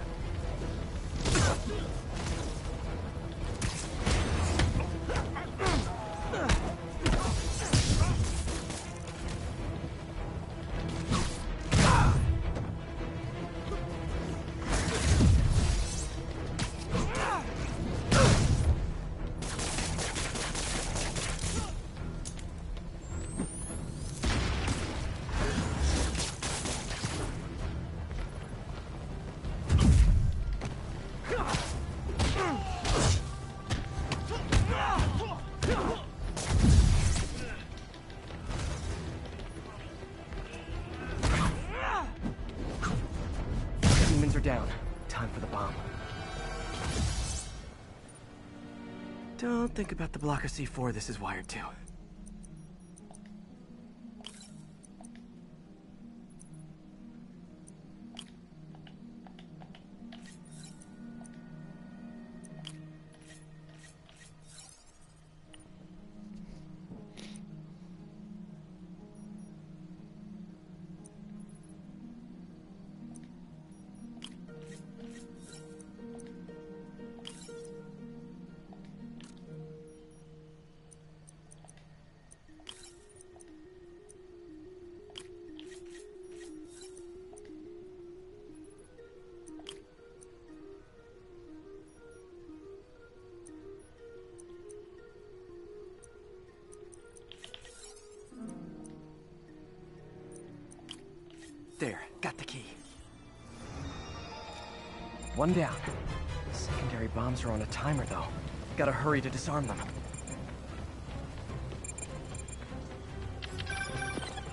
Down. Time for the bomb. Don't think about the block of C4 this is wired to. There, got the key. One down. Secondary bombs are on a timer, though. Gotta hurry to disarm them.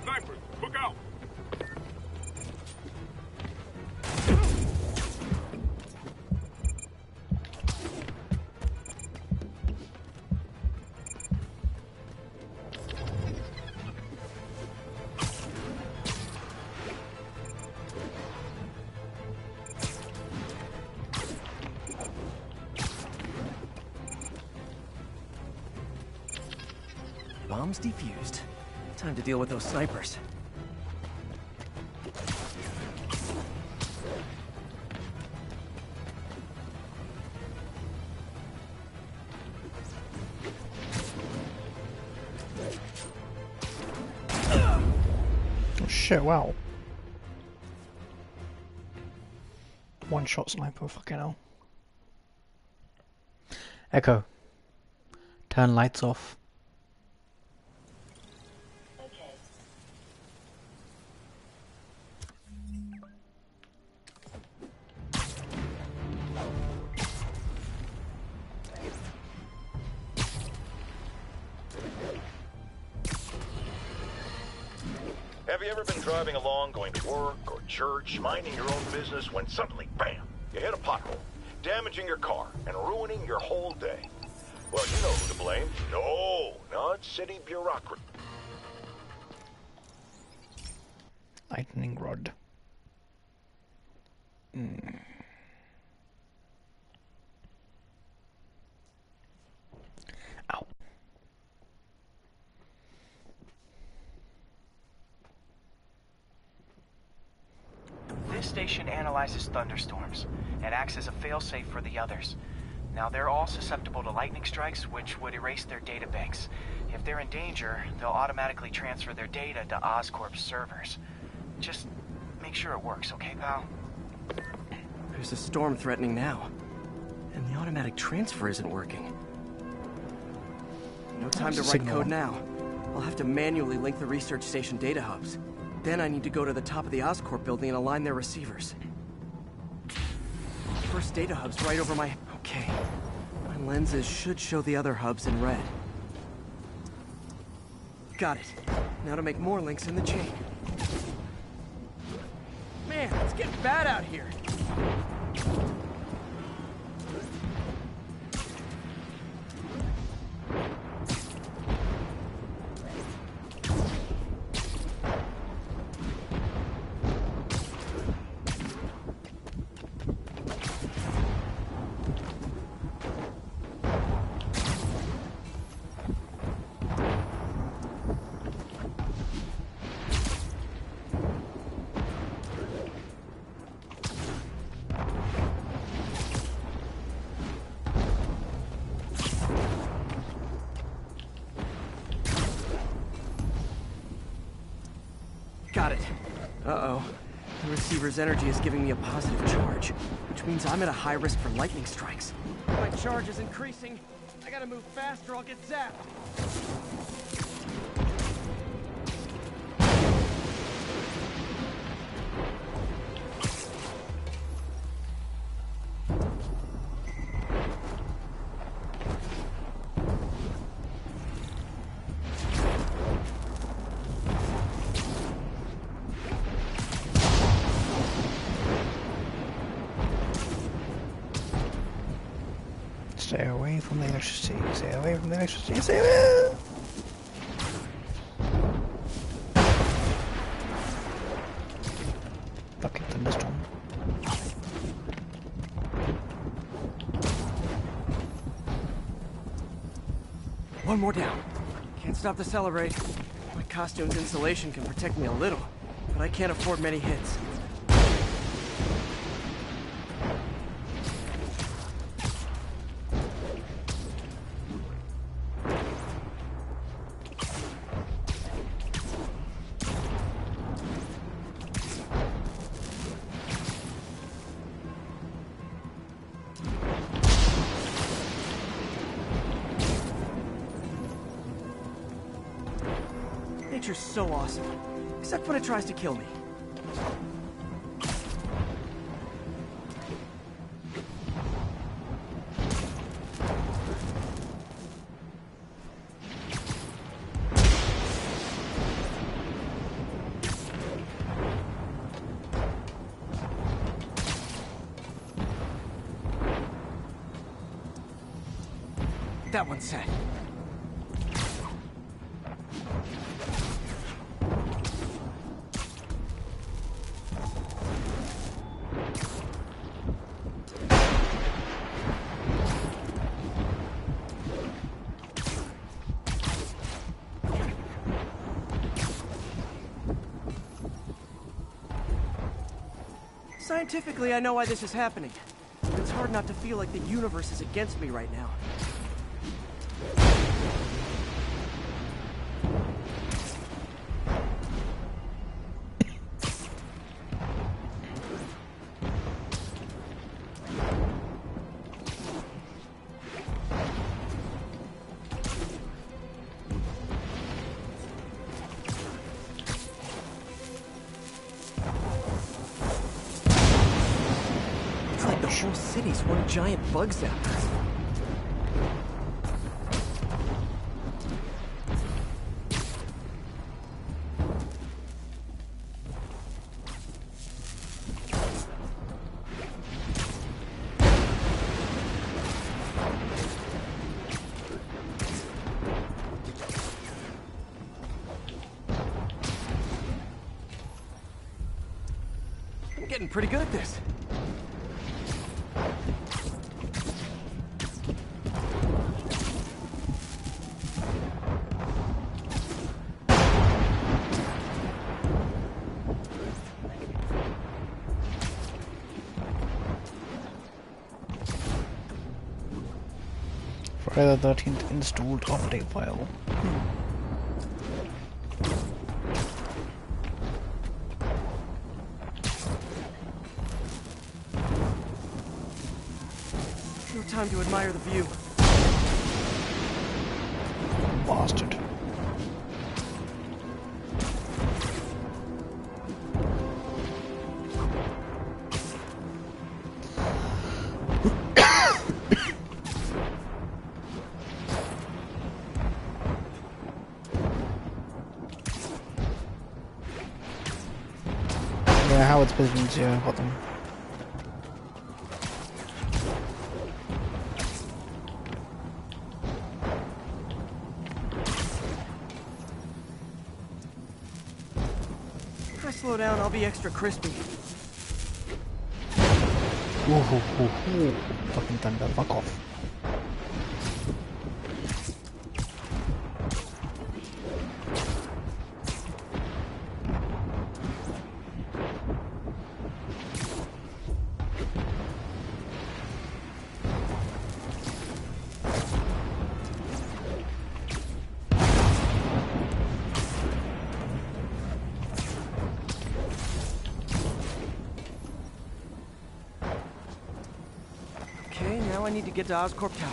Snipers, look out! Bombs defused. Time to deal with those snipers. shit, wow. One shot sniper, fucking hell. Echo. Turn lights off. Have you ever been driving along, going to work or church, minding your own business, when suddenly, bam, you hit a pothole, damaging your car and ruining your whole day? Well, you know who to blame. No, not city bureaucracy. Lightning rod. Ow. This station analyzes thunderstorms and acts as a failsafe for the others. Now, they're all susceptible to lightning strikes, which would erase their databanks. If they're in danger, they'll automatically transfer their data to Oscorp's servers. Just make sure it works, okay, pal? There's a storm threatening now, and the automatic transfer isn't working. No time to write code now. I'll have to manually link the research station data hubs. Then I need to go to the top of the Oscorp building and align their receivers. First data hub's right over my... Okay. My lenses should show the other hubs in red. Got it. Now to make more links in the chain. Man, it's getting bad out here. Got it. Uh-oh. The receiver's energy is giving me a positive charge, which means I'm at a high risk for lightning strikes. My charge is increasing. I gotta move fast or I'll get zapped. Stay away from the electricity. Stay away from the electricity. Stay away. Fucking thunderstorm. One more down. Can't stop to celebrate. My costume's insulation can protect me a little, but I can't afford many hits. Nature's so awesome, except when it tries to kill me. That one's set. Scientifically, I know why this is happening. But it's hard not to feel like the universe is against me right now. whole city's one giant bug zapper. I'm getting pretty good at this. Friday the 13th installed update file. No time to admire the view. Bastard. Yeah, Howard's business, yeah, got them. If I slow down, I'll be extra crispy. Ooh. Fucking thunder, fuck off. Okay, now I need to get to Oscorp Tower.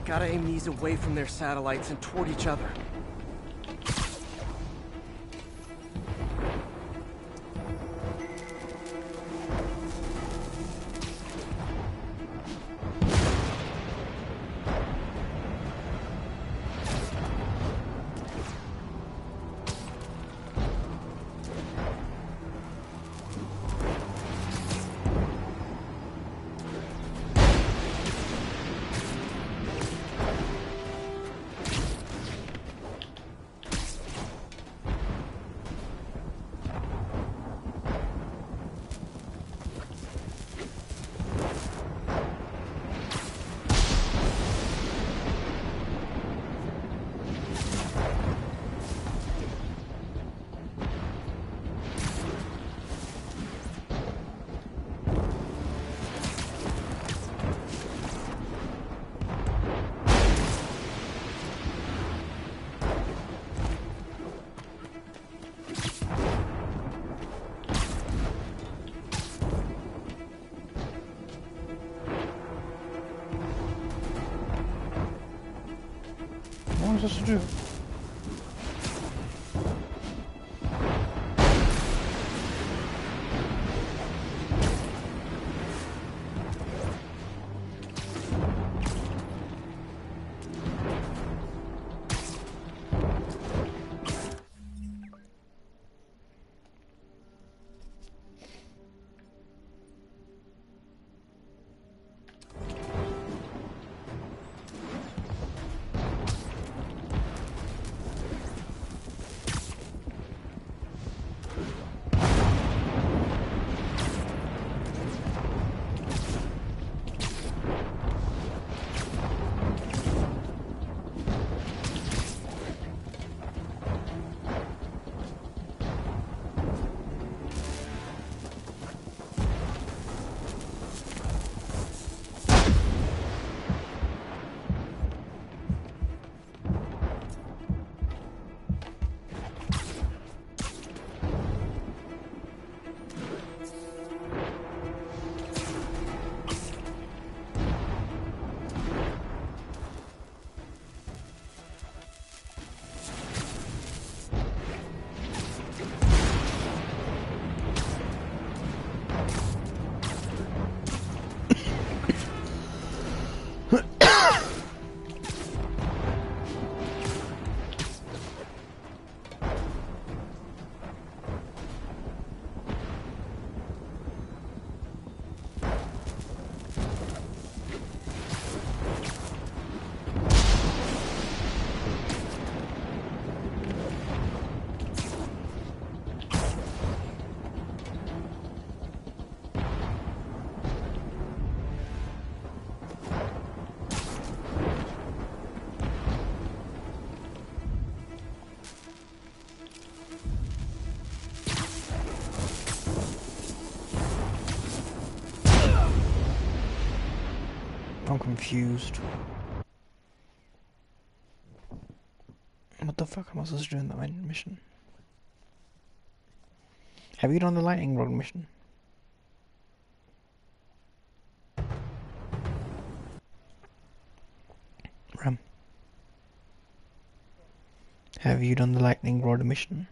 Gotta aim these away from their satellites and toward each other. supposed to do? I'm confused. What the fuck am I supposed to do in that mission? Have you done the lightning rod mission? Ram. Have you done the lightning rod mission?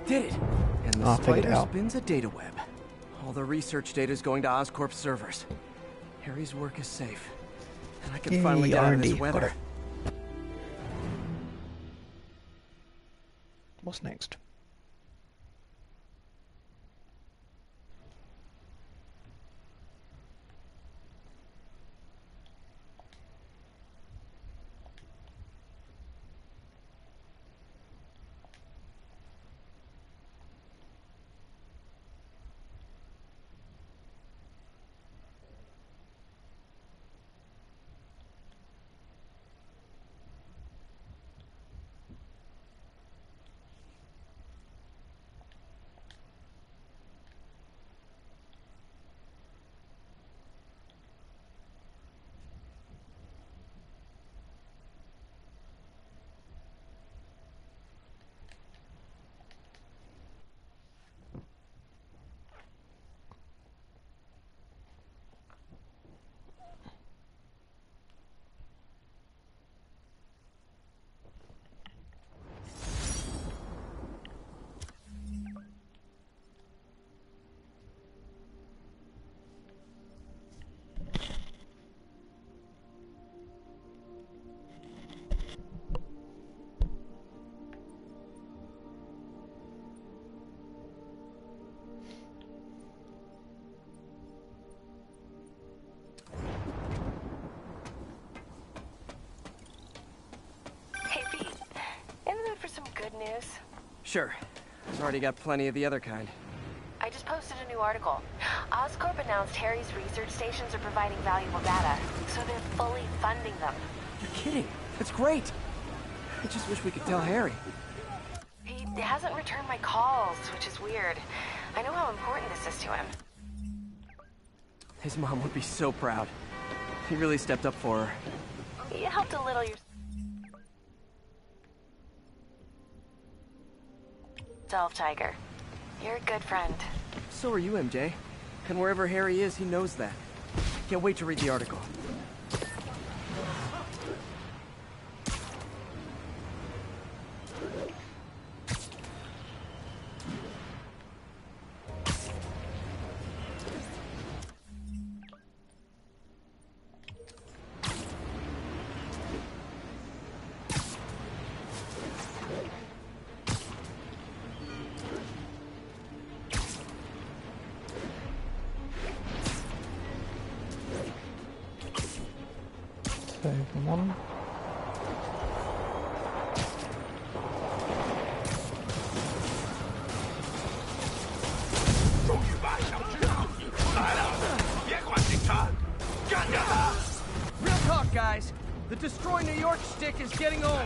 Did it! And the spider spins a data web. All the research data is going to Oscorp servers. Harry's work is safe. And I can finally get out of this weather. What's next? News? Sure. I've already got plenty of the other kind. I just posted a new article. Oscorp announced Harry's research stations are providing valuable data, so they're fully funding them. You're kidding. That's great. I just wish we could tell Harry. He hasn't returned my calls, which is weird. I know how important this is to him. His mom would be so proud. He really stepped up for her. You helped a little yourself, Tiger. You're a good friend. So are you, MJ. And wherever Harry is, he knows that. Can't wait to read the article. Save one. Real talk, guys. The Destroy New York shtick is getting old.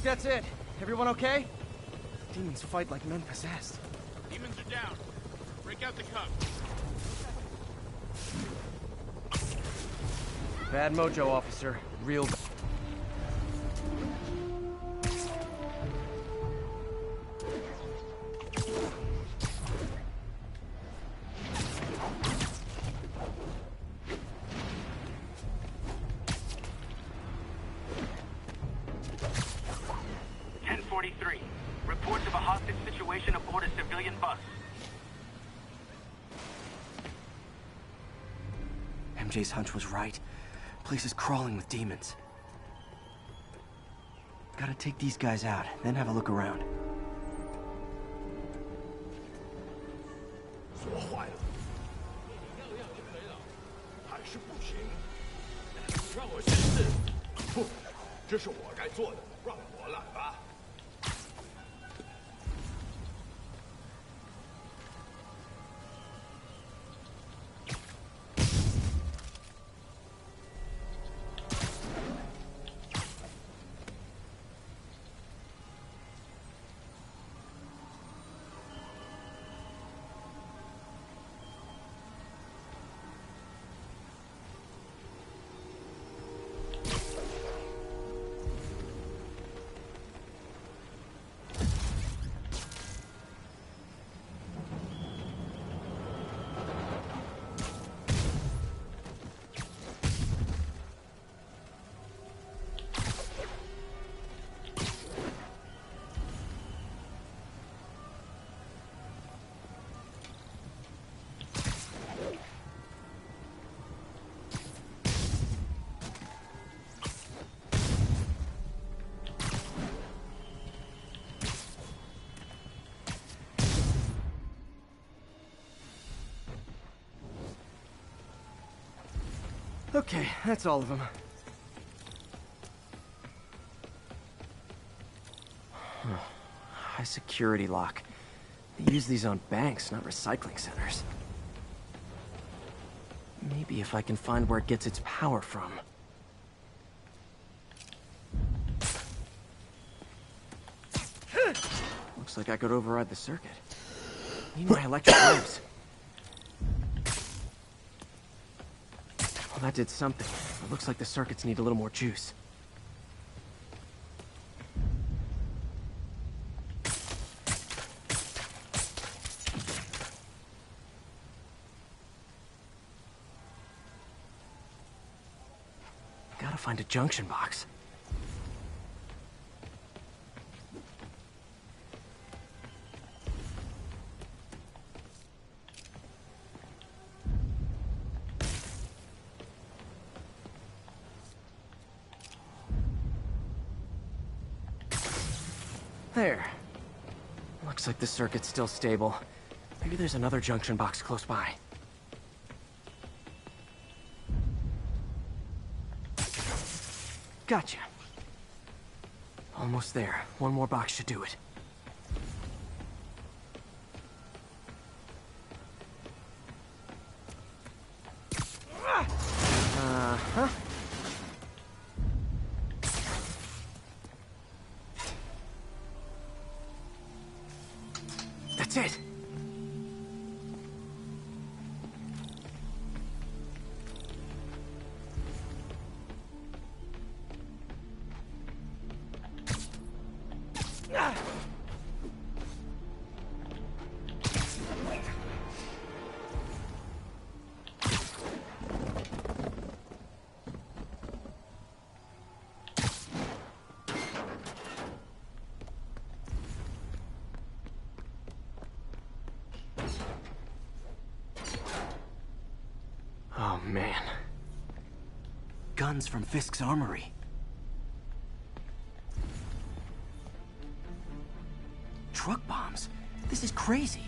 That's it. Everyone okay? Demons fight like men possessed. Demons are down. Break out the cup. Bad mojo, officer. Real bad. Reports of a hostage situation aboard a civilian bus. MJ's hunch was right. Place is crawling with demons. Gotta take these guys out, then have a look around. 锁坏了，还是不行。让我试试。不，这是我该做的，让我来吧。 Okay, that's all of them. High security lock. They use these on banks, not recycling centers. Maybe if I can find where it gets its power from. Looks like I could override the circuit. Need my electric lamps. Well, that did something. It looks like the circuits need a little more juice. find a junction box. There. Looks like the circuit's still stable. Maybe there's another junction box close by. Gotcha. Almost there. One more box should do it. Uh-huh. That's it. Oh, man. Guns from Fisk's armory. Truck bombs? This is crazy.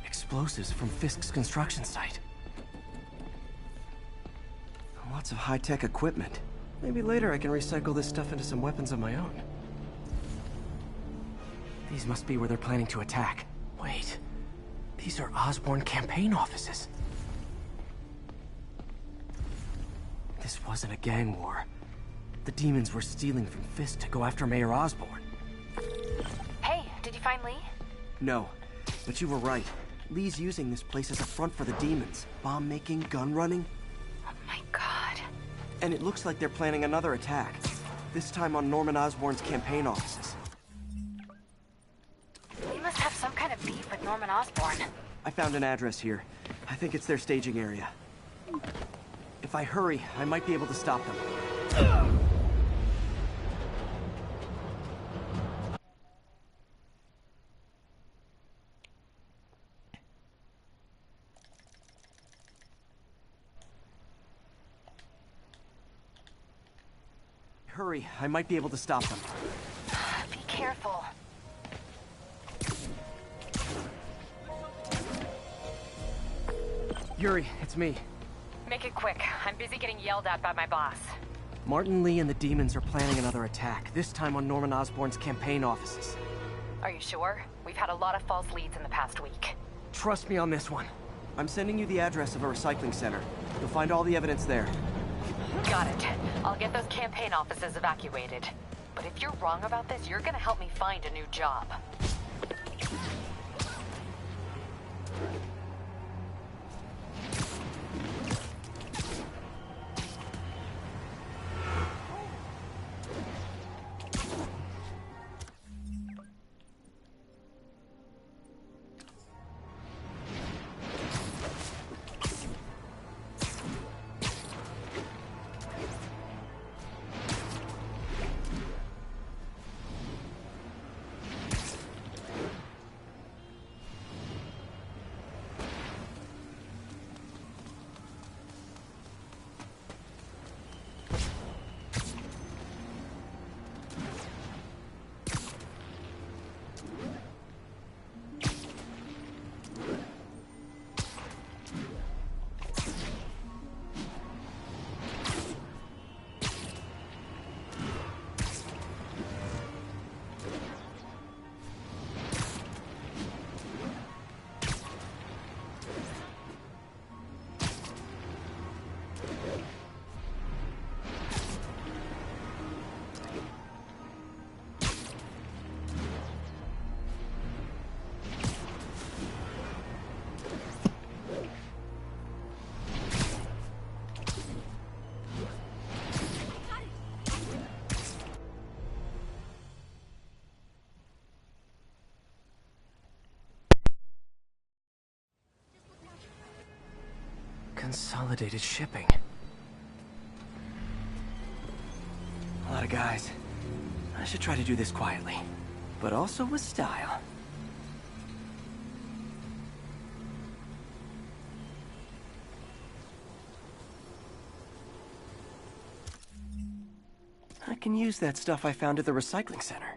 Explosives from Fisk's construction site. Lots of high-tech equipment. Maybe later I can recycle this stuff into some weapons of my own. These must be where they're planning to attack. Wait. These are Osborn campaign offices. This wasn't a gang war. The demons were stealing from Fisk to go after Mayor Osborn. Hey, did you find Lee? No, but you were right. Lee's using this place as a front for the demons. Bomb making, gun running. Oh my god. And it looks like they're planning another attack. This time on Norman Osborn's campaign offices. Lee must have some kind of beef with Norman Osborn. I found an address here. I think it's their staging area. If I hurry, I might be able to stop them. Hurry, I might be able to stop them. Be careful. Yuri, it's me. Make it quick. I'm busy getting yelled at by my boss. Martin Lee and the demons are planning another attack, this time on Norman Osborn's campaign offices. Are you sure? We've had a lot of false leads in the past week. Trust me on this one. I'm sending you the address of a recycling center. You'll find all the evidence there. Got it. I'll get those campaign offices evacuated. But if you're wrong about this, you're gonna help me find a new job. Consolidated shipping. A lot of guys. I should try to do this quietly, but also with style. I can use that stuff I found at the recycling center.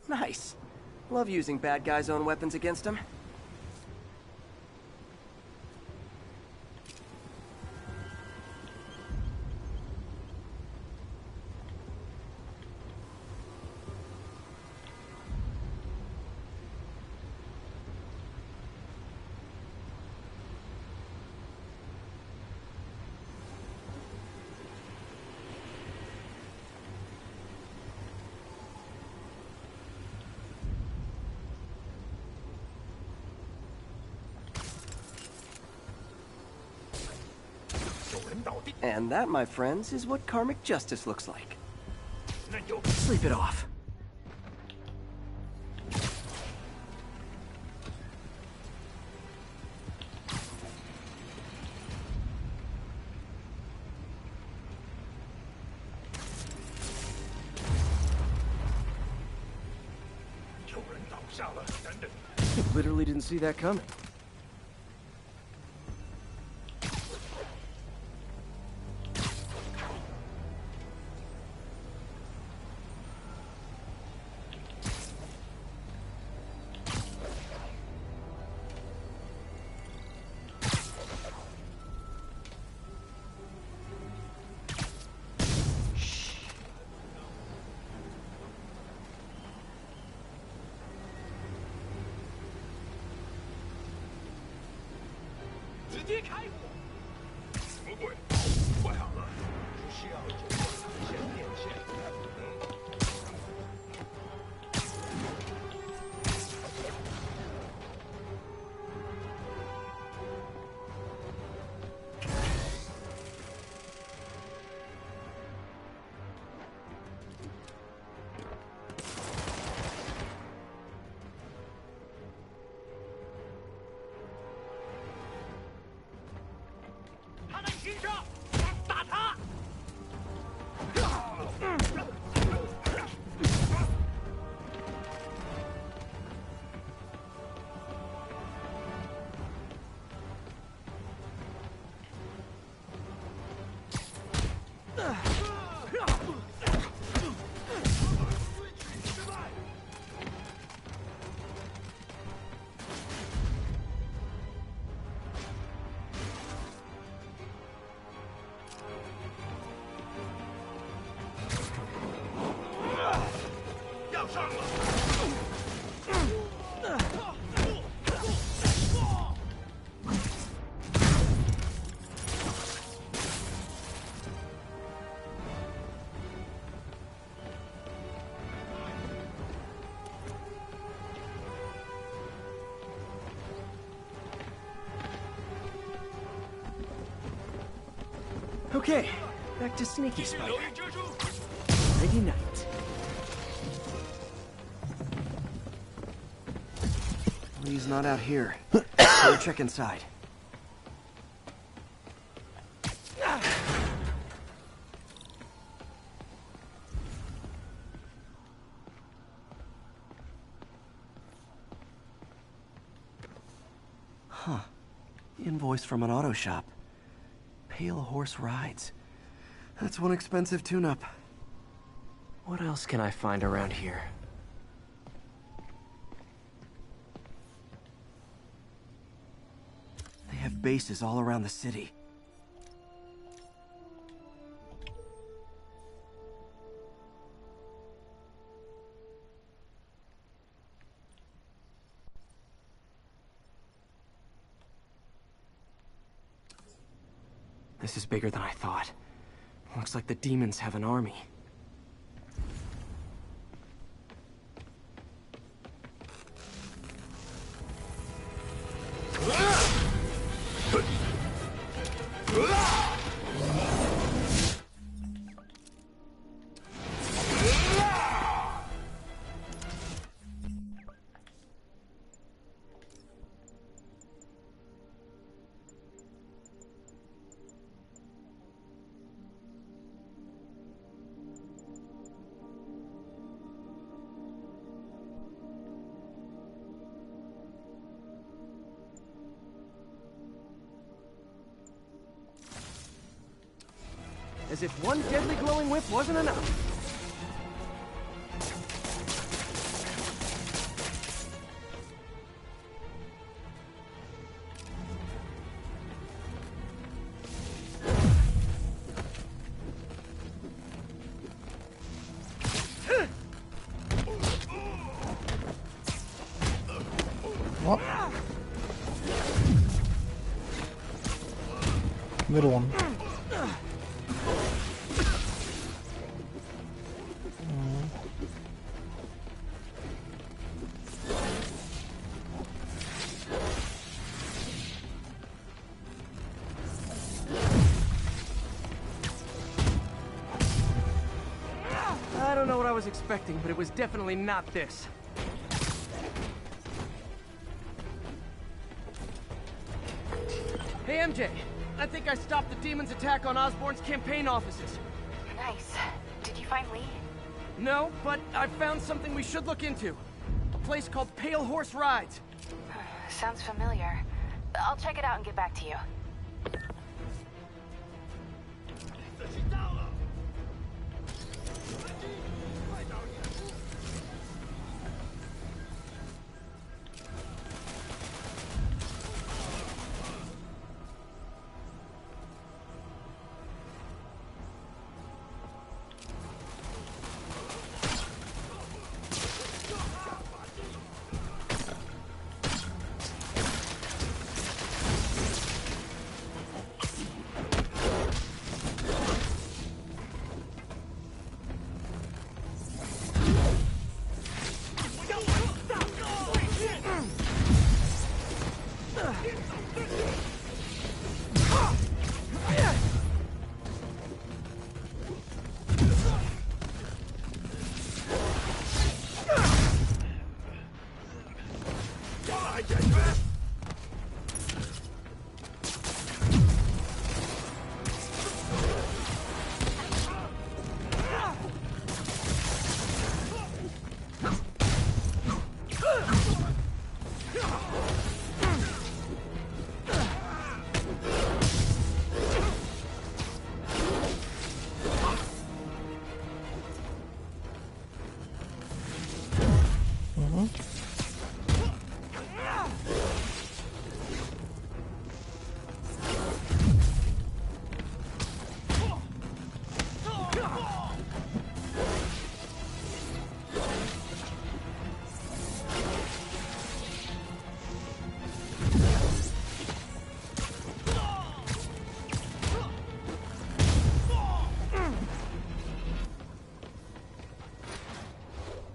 Nice. Love using bad guys' own weapons against them. And that, my friends, is what karmic justice looks like. Sleep it off. I literally didn't see that coming. Okay, back to Sneaky Spider. Nighty night. Lee's not out here. Better check inside. invoice from an auto shop. Pale Horse Rides. That's one expensive tune-up. What else can I find around here? They have bases all around the city. This is bigger than I thought. Looks like the demons have an army. As if one deadly glowing whip wasn't enough. What? Middle one. I don't know what I was expecting, but it was definitely not this. Hey, MJ. I think I stopped the demon's attack on Osborn's campaign offices. Nice. Did you find Lee? No, but I found something we should look into. A place called Pale Horse Rides. Sounds familiar. I'll check it out and get back to you.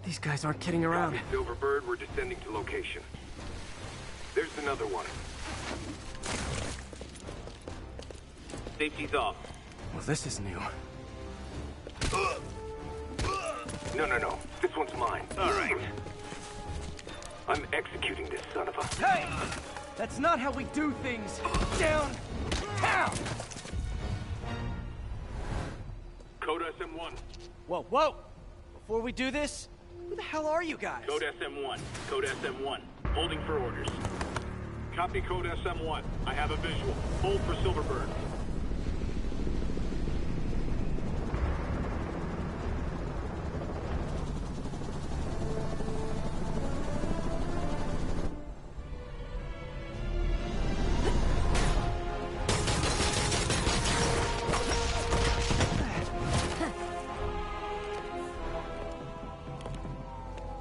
These guys aren't kidding around. Copy, Silverbird, we're descending to location. There's another one. Safety's off. Well, this is new. No. This one's mine. All right. I'm executing this son of a... Hey! That's not how we do things. Down! Down! Code SM1. Whoa! Before we do this, who the hell are you guys? Code SM1. Code SM1. Holding for orders. Copy code SM1. I have a visual. Hold for Silverbird.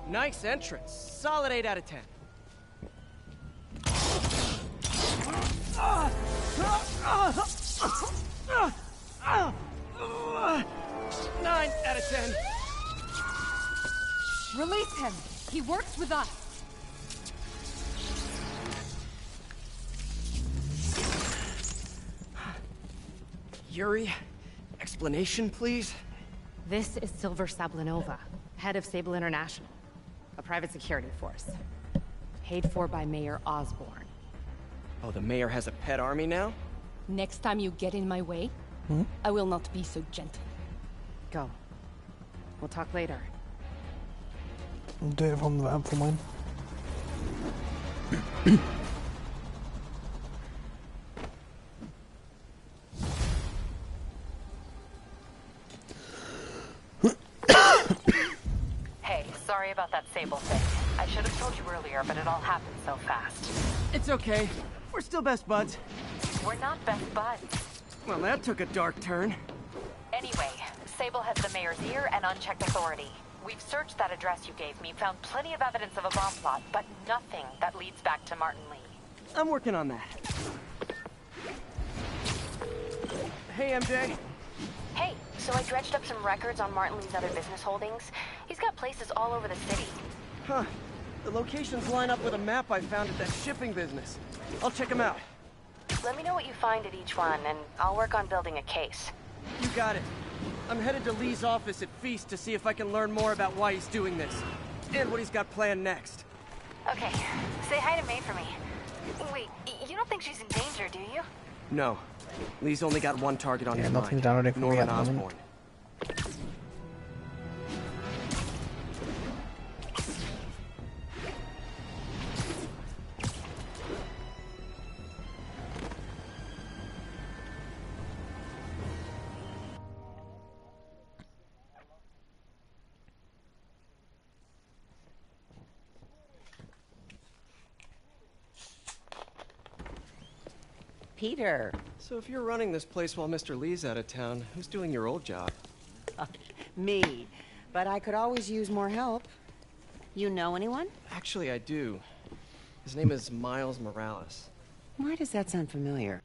Nice entrance. Solid 8 out of 10. 9 out of 10. Release him. He works with us. Yuri, explanation, please? This is Silver Sablinova, head of Sable International, a private security force. Paid for by Mayor Osborne. Oh, the mayor has a pet army now? Next time you get in my way, I will not be so gentle. Go. We'll talk later. I'll do it from the app for mine. Hey, sorry about that Sable thing. I should have told you earlier, but it all happened so fast. It's okay. We're still best buds. We're not best buds. Well, that took a dark turn. Anyway, Sable has the mayor's ear and unchecked authority. We've searched that address you gave me, found plenty of evidence of a bomb plot, but nothing that leads back to Martin Lee. I'm working on that. Hey, MJ. Hey, so I dredged up some records on Martin Lee's other business holdings. He's got places all over the city. Huh. The locations line up with a map I found at that shipping business. I'll check them out. Let me know what you find at each one, and I'll work on building a case. You got it. I'm headed to Lee's office at Feast to see if I can learn more about why he's doing this. And what he's got planned next. Okay, say hi to May for me. Wait, you don't think she's in danger, do you? No. Lee's only got one target on his mind. Nothing's downloading for me at Norman the moment. Osborn. Peter. So if you're running this place while Mr. Lee's out of town, who's doing your old job? Me. But I could always use more help. You know anyone? Actually, I do. His name is Miles Morales. Why does that sound familiar?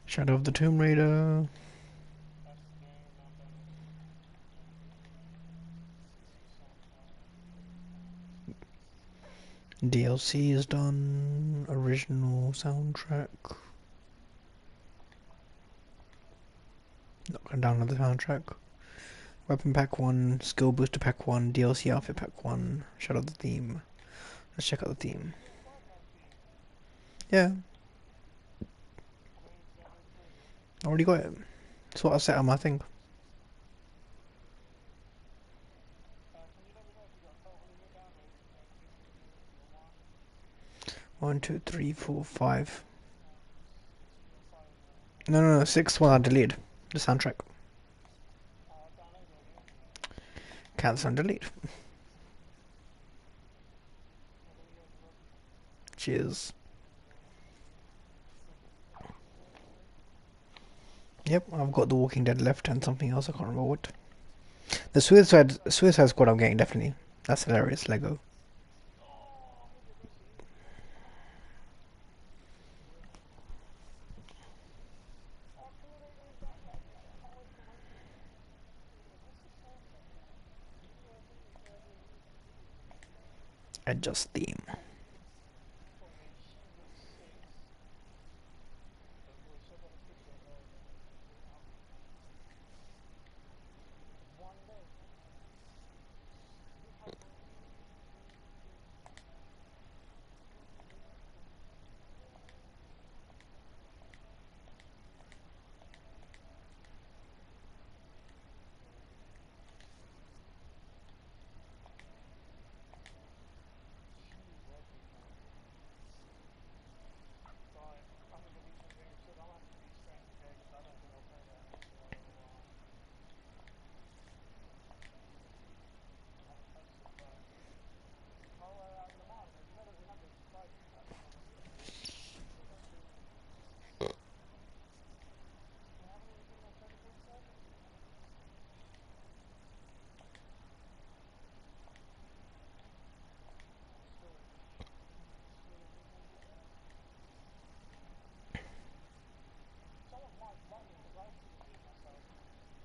Shadow of the Tomb Raider. DLC is done. Original soundtrack. Not gonna download the soundtrack. Weapon pack 1, skill booster pack 1, DLC outfit pack 1, shadow of the theme. Let's check out the theme. Yeah. Already got it. That's what I set on my thing. One, 2, 3, 4, 5. No, 6 one I deleted. The soundtrack. Cancel and delete. Cheers. Yep, I've got The Walking Dead left and something else I can't remember what. The Suicide Squad I'm getting, definitely. That's hilarious, Lego. Adjust theme.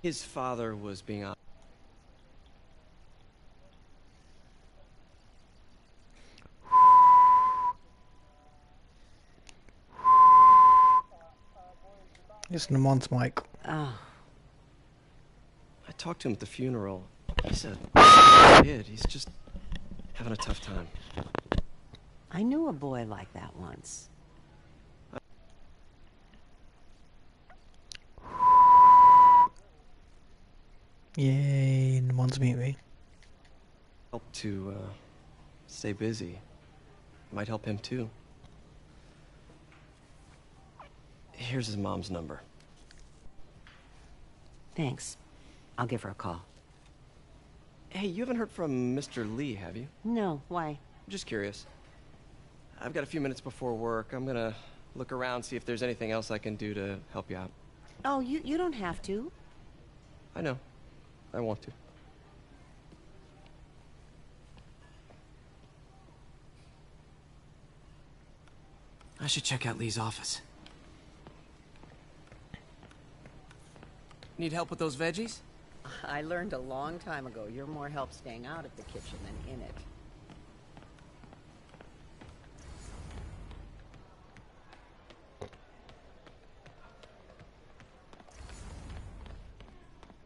His father was being honest. It's Namon's mic. Oh. I talked to him at the funeral. He's a kid. He's just having a tough time. I knew a boy like that once. Yay, Namon's meet me. Help to stay busy. Might help him too. Here's his mom's number. Thanks. I'll give her a call. Hey, you haven't heard from Mr. Lee, have you? No, why? I'm just curious. I've got a few minutes before work. I'm gonna look around, see if there's anything else I can do to help you out. Oh, you don't have to. I know. I want to. I should check out Lee's office. Need help with those veggies? I learned a long time ago you're more help staying out of the kitchen than in it.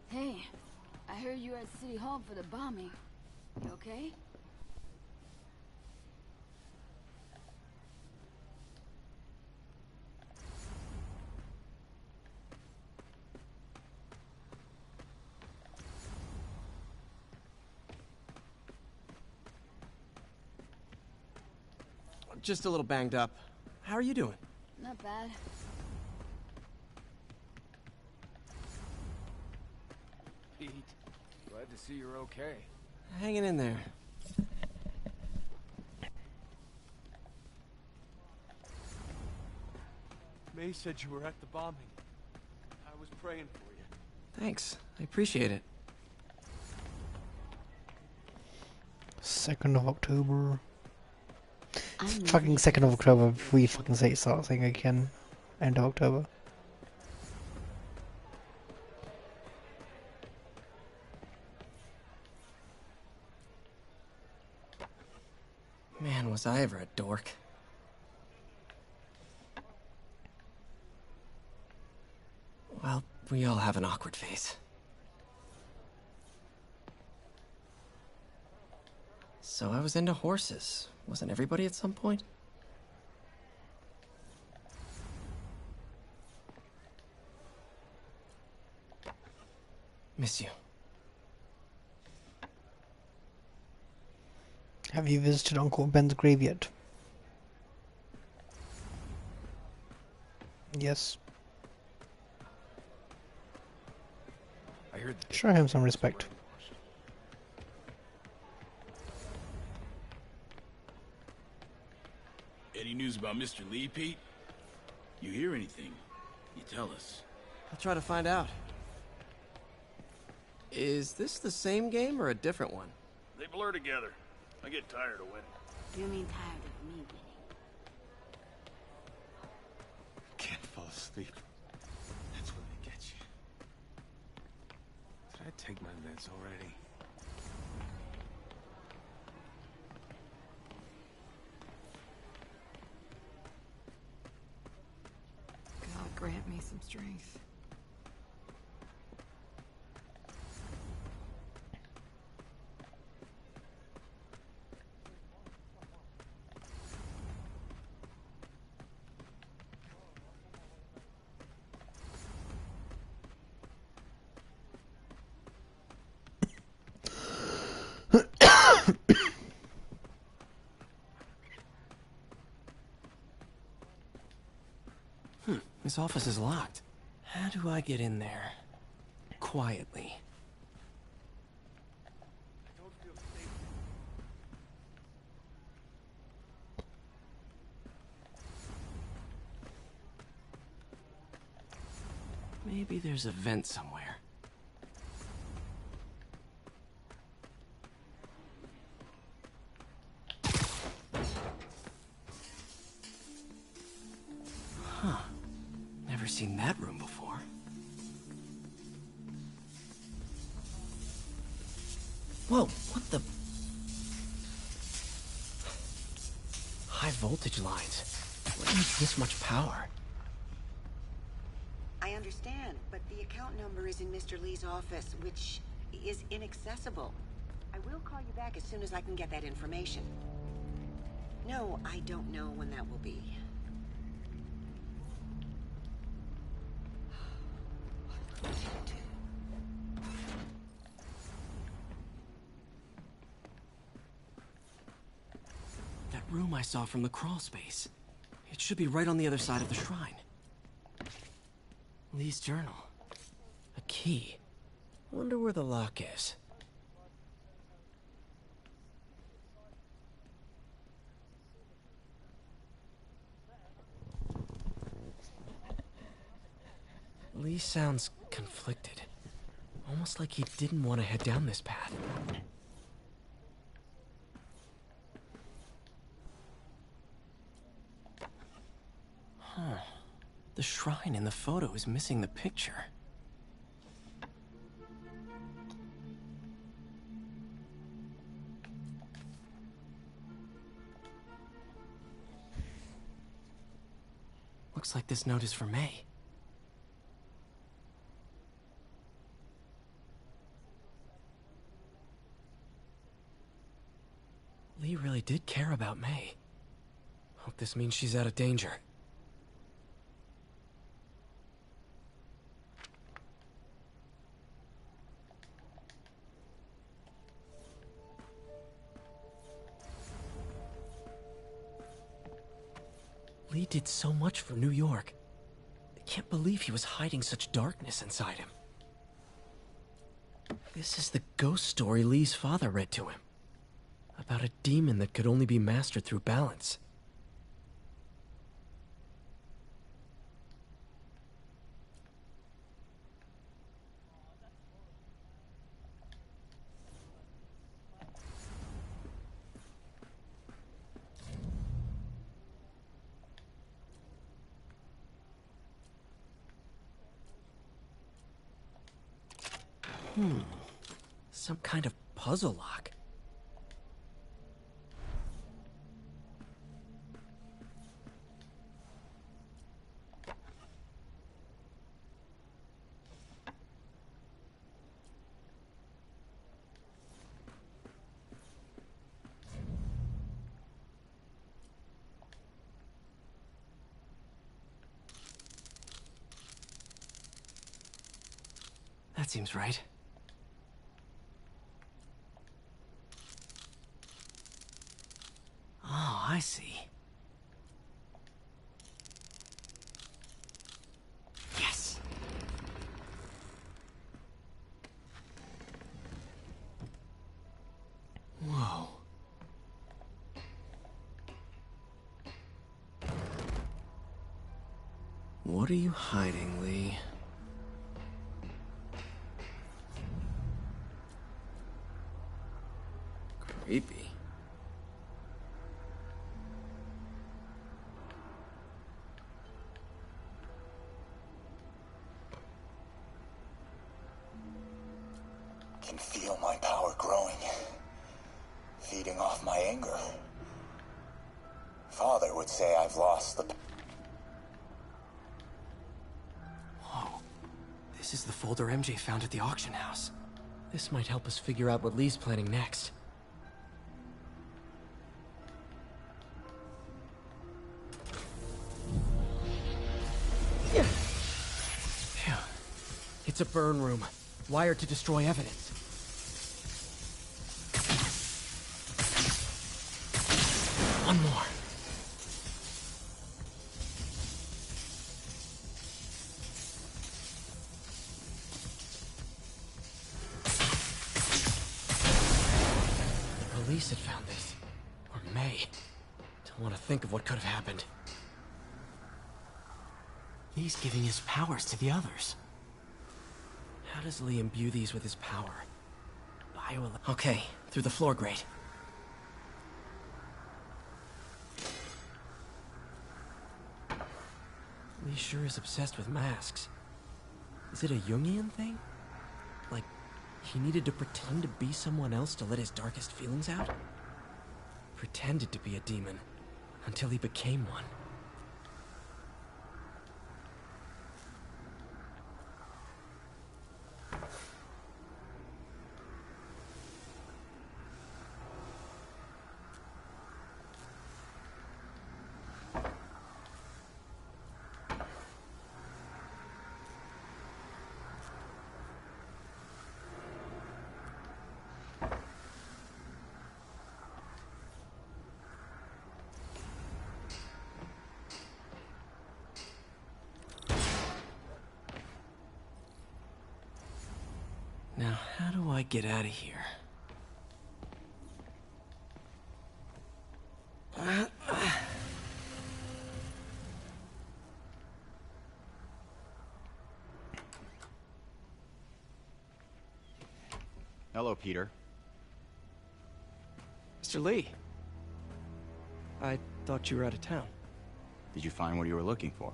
Hey, I heard you were at City Hall for the bombing. You okay? Just a little banged up. How are you doing? Not bad. Pete, glad to see you're okay. Hanging in there. May said you were at the bombing. I was praying for you. Thanks. I appreciate it. 2nd of October. Fucking 2nd of October before you fucking say start saying again. End of October. Man, was I ever a dork. Well, we all have an awkward phase. So I was into horses. Wasn't everybody at some point? Miss you. Have you visited Uncle Ben's grave yet? Yes. I heard that. Show him some respect. Any news about Mr. Lee, Pete? You hear anything? You tell us. I'll try to find out. Is this the same game or a different one? They blur together. I get tired of winning. You mean tired of me winning? Can't fall asleep. That's when they get you. Did I take my meds already? God grant me some strength. This office is locked. How do I get in there? Quietly. Maybe there's a vent somewhere. Huh. Never seen that room before. Whoa, what the... High voltage lines. What needs this much power? I understand, but the account number is in Mr. Lee's office, which is inaccessible. I will call you back as soon as I can get that information. No, I don't know when that will be. That room I saw from the crawl space. It should be right on the other side of the shrine. Lee's journal. A key. Wonder where the lock is. Lee sounds conflicted. Almost like he didn't want to head down this path. Huh. The shrine in the photo is missing the picture. Looks like this note is for May. Lee really did care about May. Hope this means she's out of danger. Lee did so much for New York. I can't believe he was hiding such darkness inside him. This is the ghost story Lee's father read to him. About a demon that could only be mastered through balance. Some kind of puzzle lock. That seems right. Oh, I see. Yes! Whoa. What are you hiding, Lee? Creepy. Can feel my power growing, feeding off my anger. Father would say I've lost the... Whoa. This is the folder MJ found at the auction house. This might help us figure out what Lee's planning next. Phew. It's a burn room, wired to destroy evidence. One more. The police had found this. Or May. Don't want to think of what could have happened. He's giving his powers to the others. How does Lee imbue these with his power? Okay, through the floor grate. Lee sure is obsessed with masks. Is it a Jungian thing? Like, He needed to pretend to be someone else to let his darkest feelings out? Pretended to be a demon until he became one. Now, how do I get out of here? Hello, Peter. Mr. Lee. I thought you were out of town. Did you find what you were looking for?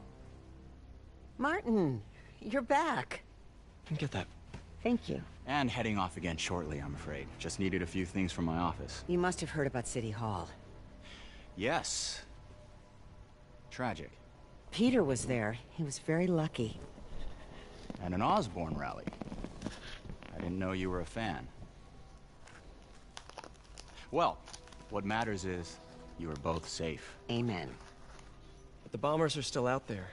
Martin, you're back. Get that. Thank you. And heading off again shortly, I'm afraid. Just needed a few things from my office. You must have heard about City Hall. Yes. Tragic. Peter was there. He was very lucky. And an Osborn rally. I didn't know you were a fan. Well, what matters is you are both safe. Amen. But the bombers are still out there.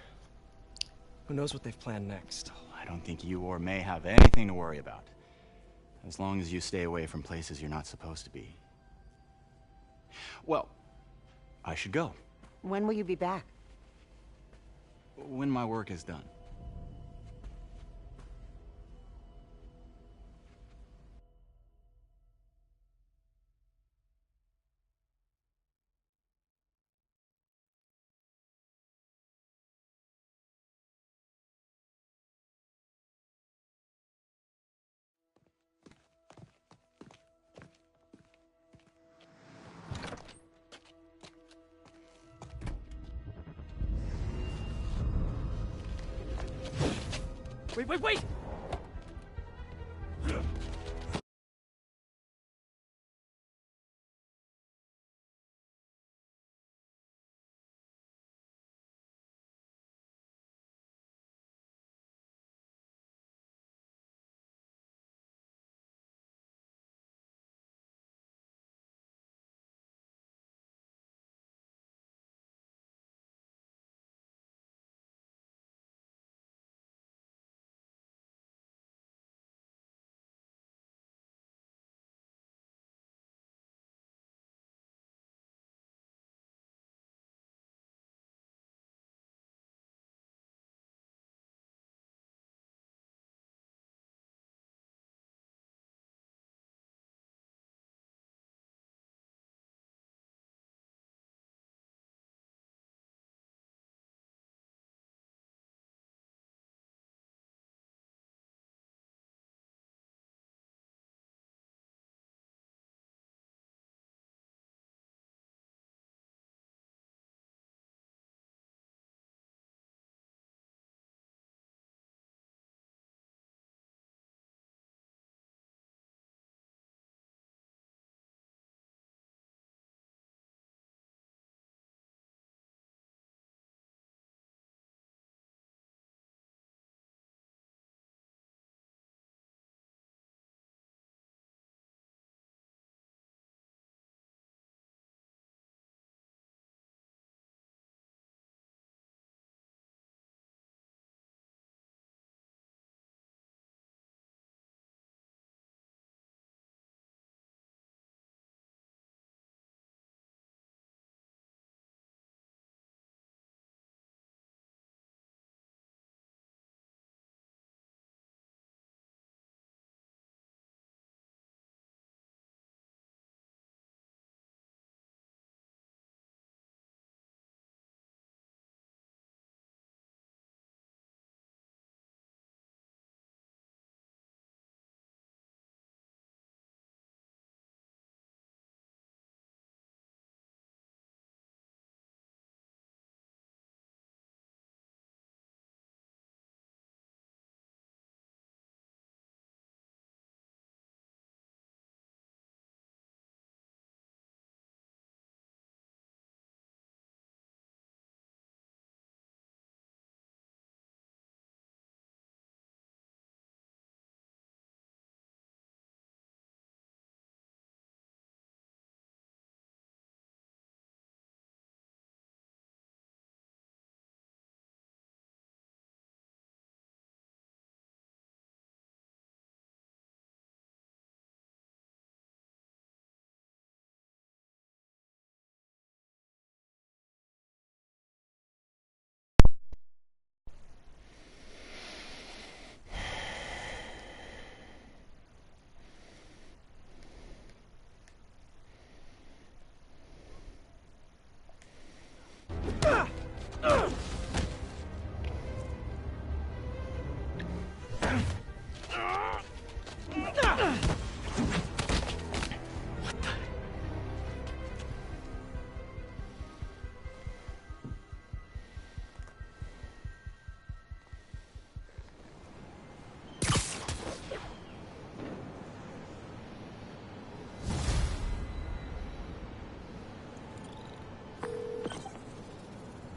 Who knows what they've planned next? I don't think you or May have anything to worry about. As long as you stay away from places you're not supposed to be. Well, I should go. When will you be back? When my work is done. Wait!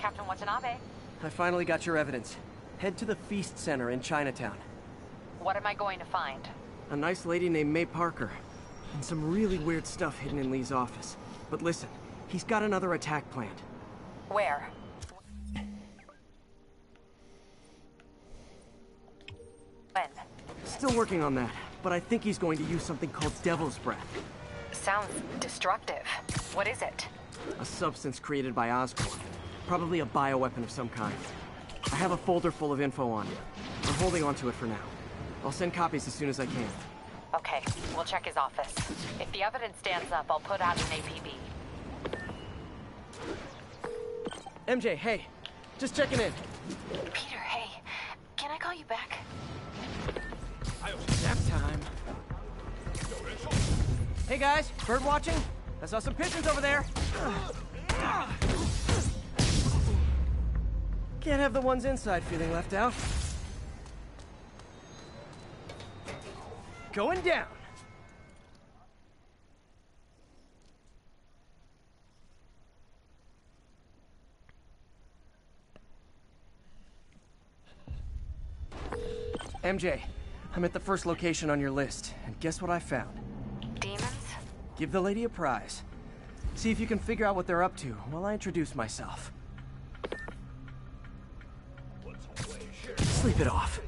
Captain Watanabe. I finally got your evidence. Head to the Feast Center in Chinatown. What am I going to find? A nice lady named May Parker. And some really weird stuff hidden in Lee's office. But listen, he's got another attack planned. Where? When? Still working on that, but I think he's going to use something called Devil's Breath. Sounds destructive. What is it? A substance created by Oscorp. Probably a bioweapon of some kind. I have a folder full of info on it. I'm holding on to it for now. I'll send copies as soon as I can. Okay, we'll check his office. If the evidence stands up, I'll put out an APB. MJ, hey. Just checking in. Peter, hey. Can I call you back? Nap time. Hey guys, bird watching? I saw some pigeons over there. Can't have the ones inside feeling left out. Going down. MJ, I'm at the first location on your list, and guess what I found? Demons? Give the lady a prize. See if you can figure out what they're up to while I introduce myself. Sleep it off.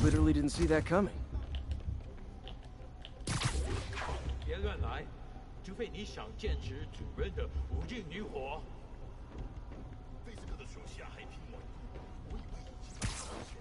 Literally didn't see that coming. 别乱来，除非你想剑指主人的无尽女火。贝斯克的手下还挺猛，我以为已经把他全。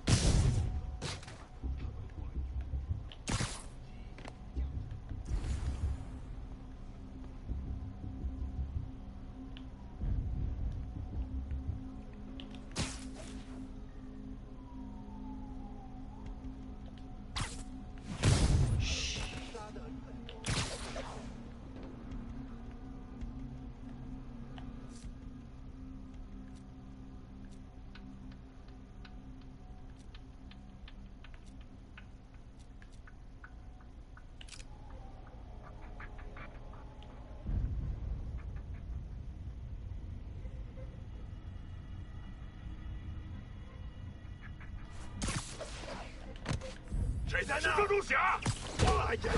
谁在那？蜘蛛侠！我来解决！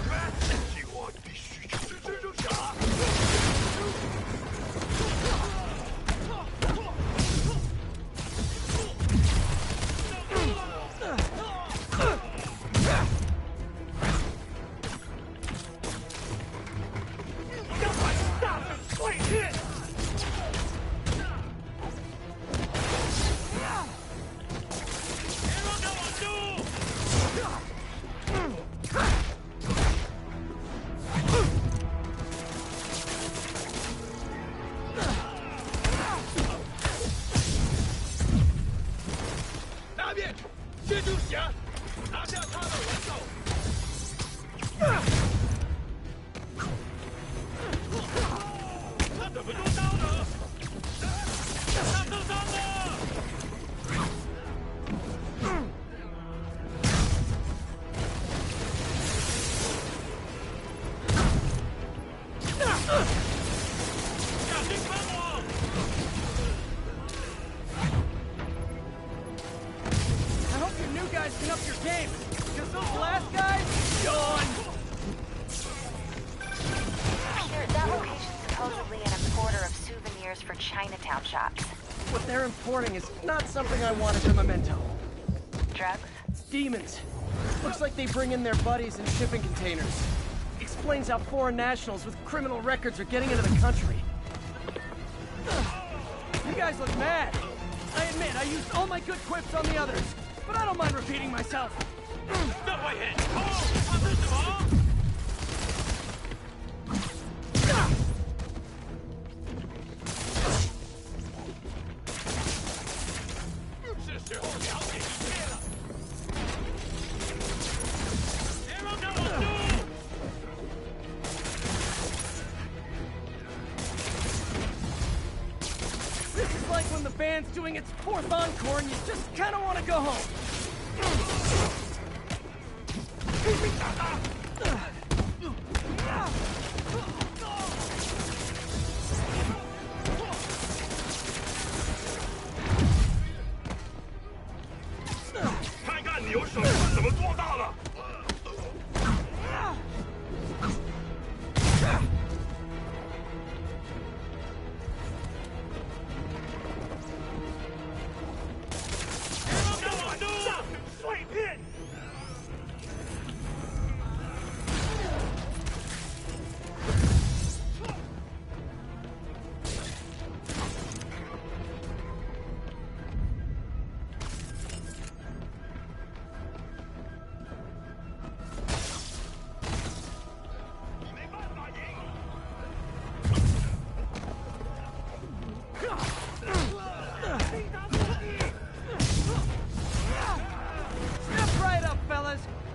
今晚必须去蜘蛛侠！要把大门碎裂！ 蜘蛛侠，拿下他的玩偶！他怎么用刀呢？他受伤了！小心帮我！ You guys can up your game, because those last guys, gone! Peter, that location's supposedly an importer of souvenirs for Chinatown shops. What they're importing is not something I want as a memento. Drugs? Demons. Looks like they bring in their buddies in shipping containers. Explains how foreign nationals with criminal records are getting into the country. You guys look mad. I admit, I used all my good quips on the others. But I don't mind repeating myself. No way in! Oh, 他是什么？是时候了解一切了。别让他稳住！ It's like when the band's doing its 4th encore and you just kind of want to go home.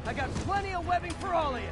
I got plenty of webbing for all of you.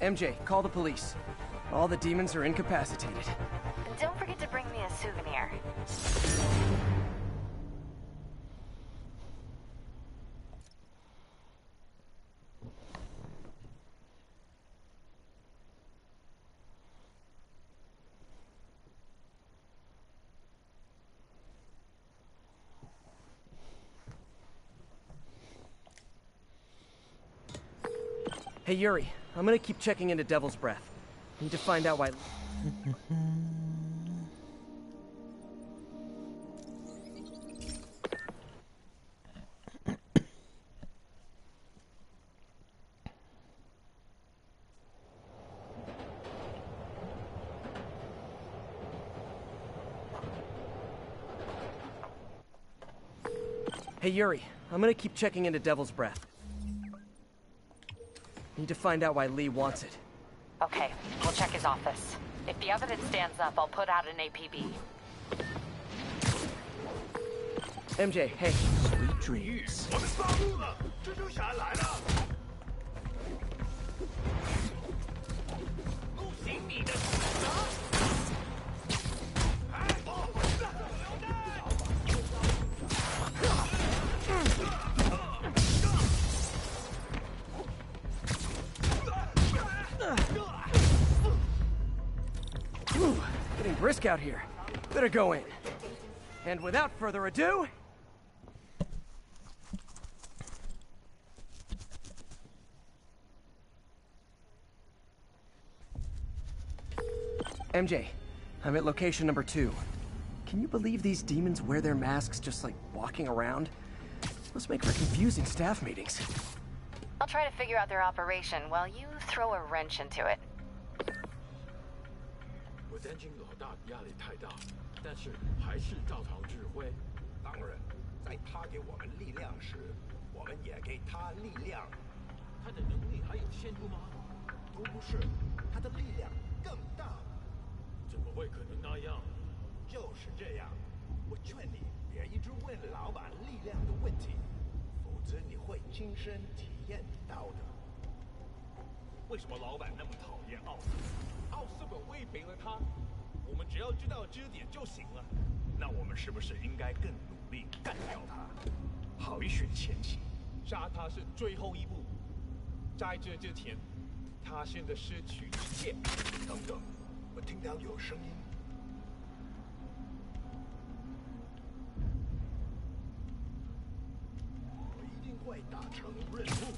MJ, call the police. All the demons are incapacitated. And don't forget to bring me a souvenir. Hey, Yuri, I'm gonna keep checking into Devil's Breath. Need to find out why... Hey, Yuri, I'm gonna keep checking into Devil's Breath. Need to find out why Lee wants it. Okay, we'll check his office. If the evidence stands up, I'll put out an APB. MJ, hey. Sweet dreams. Ooh, getting brisk out here. Better go in. And without further ado... MJ, I'm at location number 2. Can you believe these demons wear their masks just like walking around? Must make for confusing staff meetings. I'll try to figure out their operation while you throw a wrench into it. 我担心老大压力太大，但是还是照常指挥。当然，在他给我们力量时，我们也给他力量。他的能力还有限度吗？都不是，他的力量更大。怎么会可能那样？就是这样。我劝你别一直问老板力量的问题，否则你会亲身体验到的。为什么老板那么讨厌奥斯？奥斯本威胁了他，我们只要知道支点就行了。那我们是不是应该更努力干掉他，好一雪前行？杀他是最后一步，在这之前，他现在失去一切。等等，我听到有声音。我一定会达成任务。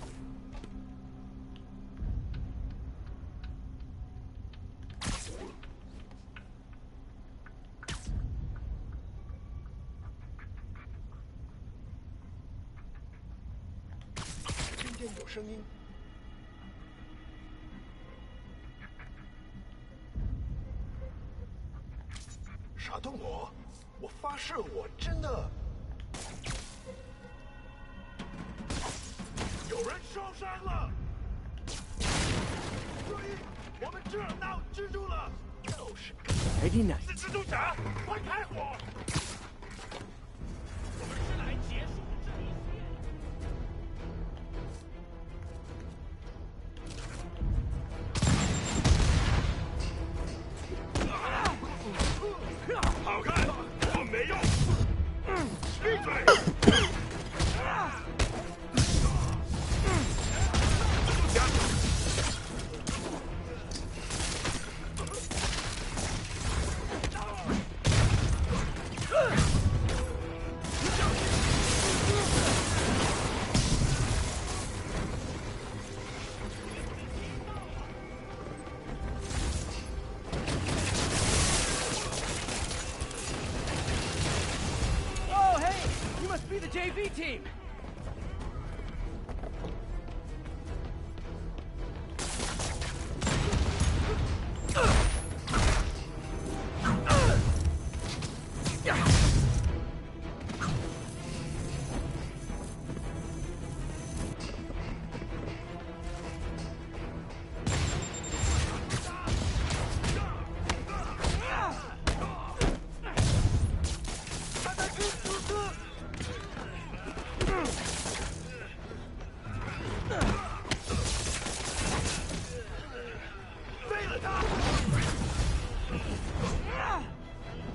听见有声音。傻动我！我发誓，我真的。有人受伤了！注意，我们这儿闹蜘蛛了！又是个 Very nice. 蜘蛛侠，快开火！我们是来结束这一切。好看，我没用。闭嘴！Oh, hey! You must be the JV team!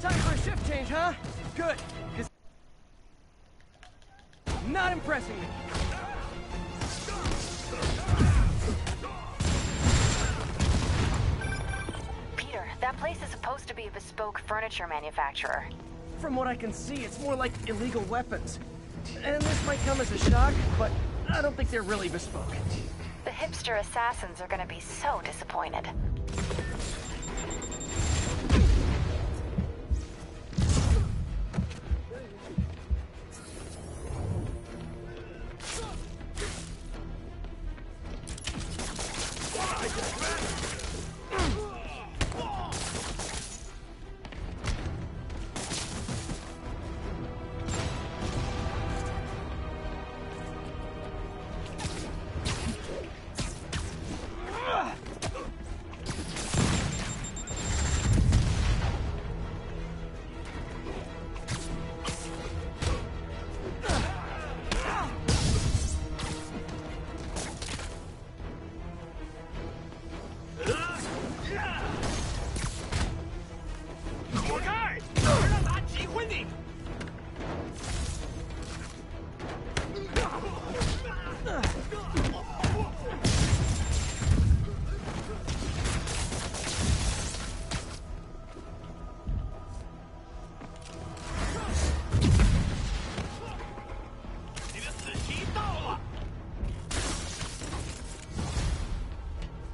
Time for a shift change, huh? Good, 'cause not impressing me. Peter, that place is supposed to be a bespoke furniture manufacturer. From what I can see, it's more like illegal weapons. And this might come as a shock, but I don't think they're really bespoke. The hipster assassins are gonna be so disappointed.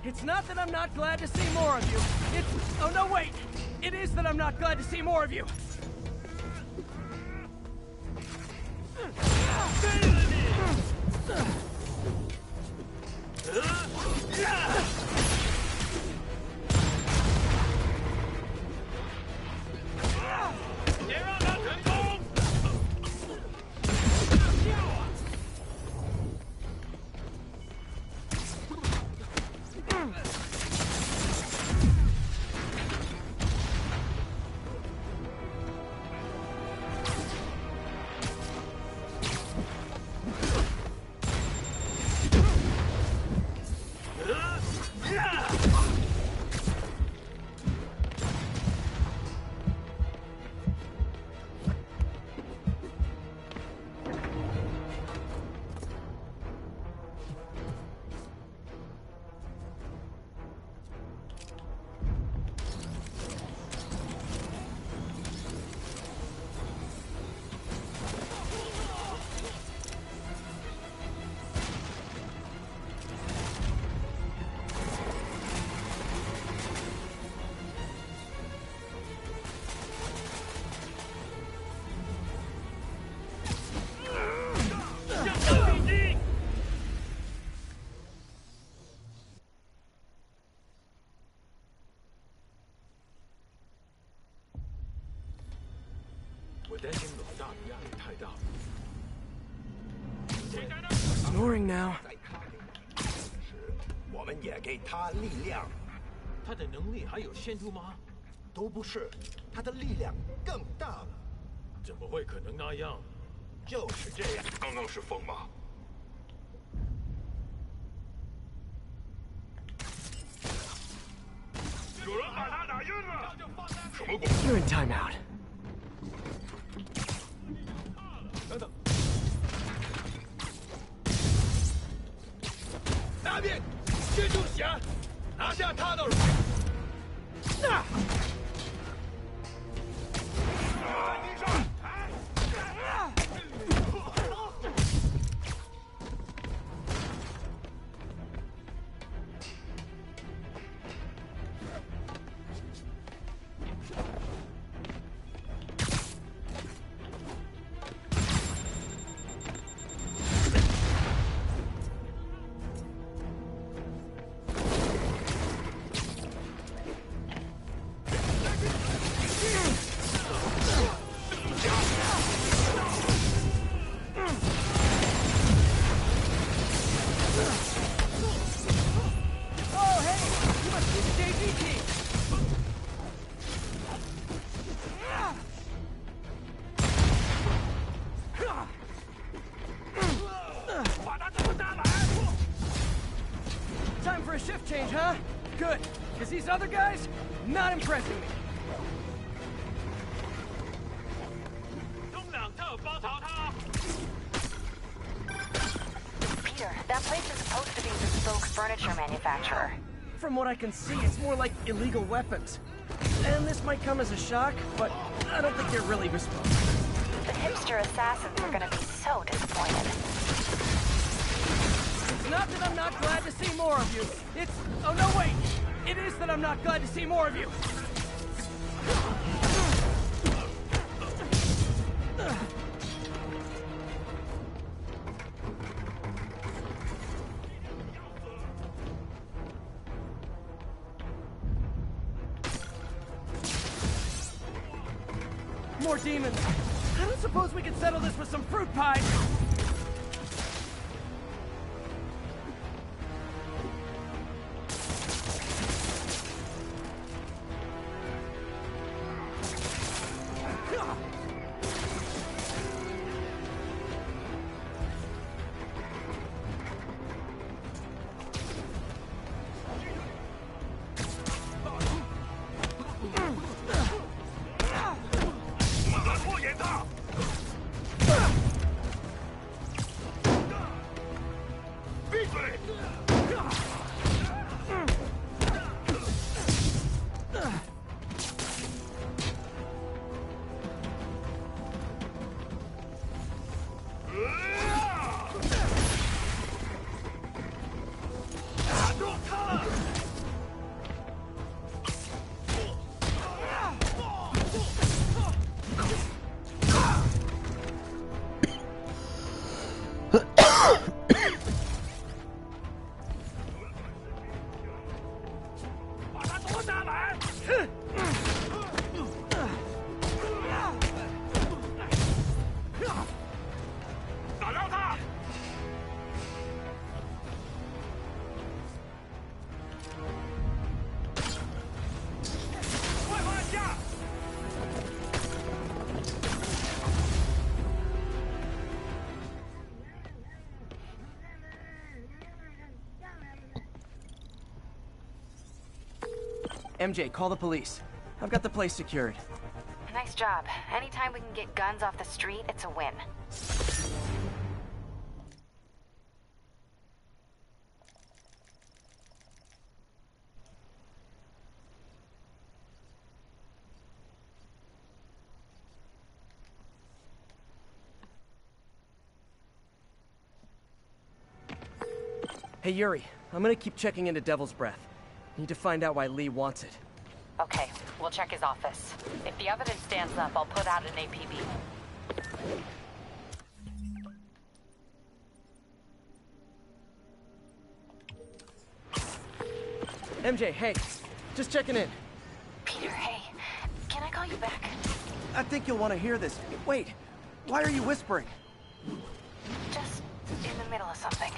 It's not that I'm not glad to see more of you. It's... Oh, no, wait! It is that I'm not glad to see more of you. Snoring now. 我们也给他力量。他的能力还有限度吗？都不是，他的力量更大了。怎么会可能那样？就是这样。刚刚是风吗？有人把他打晕了。什么鬼 You're in timeout. 等等。大便，接住侠，拿下他的。那。Time for a shift change, huh? Good, because these other guys, not impressing me. Peter, that place is supposed to be a bespoke furniture manufacturer. From what I can see, it's more like illegal weapons. And this might come as a shock, but I don't think they're really bespoke. The hipster assassins are gonna be so disappointed. It's not that I'm not glad to see more of you. It's... Oh, no, wait! It is that I'm not glad to see more of you. More demons. I don't suppose we could settle this with some fruit pies. 活下来！打到他！快放下！ MJ, call the police. I've got the place secured. Nice job. Anytime we can get guns off the street, it's a win. Hey, Yuri, I'm gonna keep checking into Devil's Breath. Need to find out why Lee wants it. Okay, we'll check his office. If the evidence stands up, I'll put out an APB. MJ, hey, just checking in. Peter, hey, can I call you back? I think you'll want to hear this. Wait, why are you whispering? Just in the middle of something.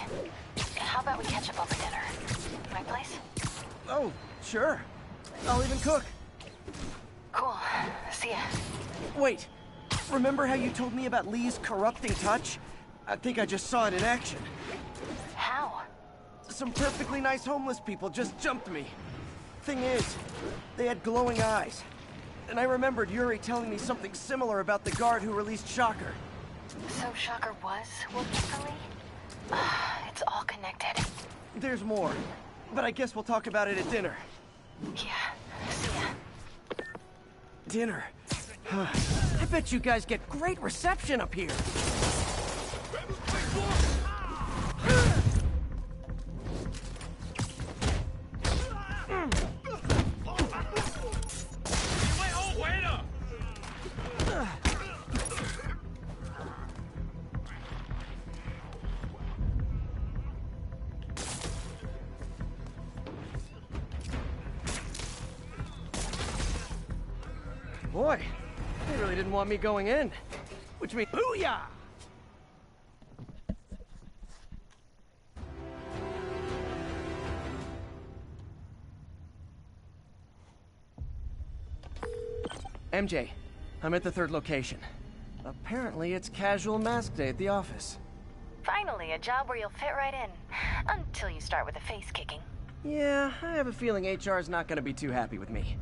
How about we catch up over dinner? My place? Oh, sure. I'll even cook. Cool. See ya. Wait, remember how you told me about Lee's corrupting touch? I think I just saw it in action. How? Some perfectly nice homeless people just jumped me. Thing is, they had glowing eyes. And I remembered Yuri telling me something similar about the guard who released Shocker. So Shocker was working for Lee? It's all connected. There's more, but I guess we'll talk about it at dinner. Yeah, see ya. Dinner? I bet you guys get great reception up here. Boy, they really didn't want me going in. Which means, booyah! MJ, I'm at the third location. Apparently it's casual mask day at the office. Finally, a job where you'll fit right in. Until you start with the face kicking. Yeah, I have a feeling HR's not gonna be too happy with me.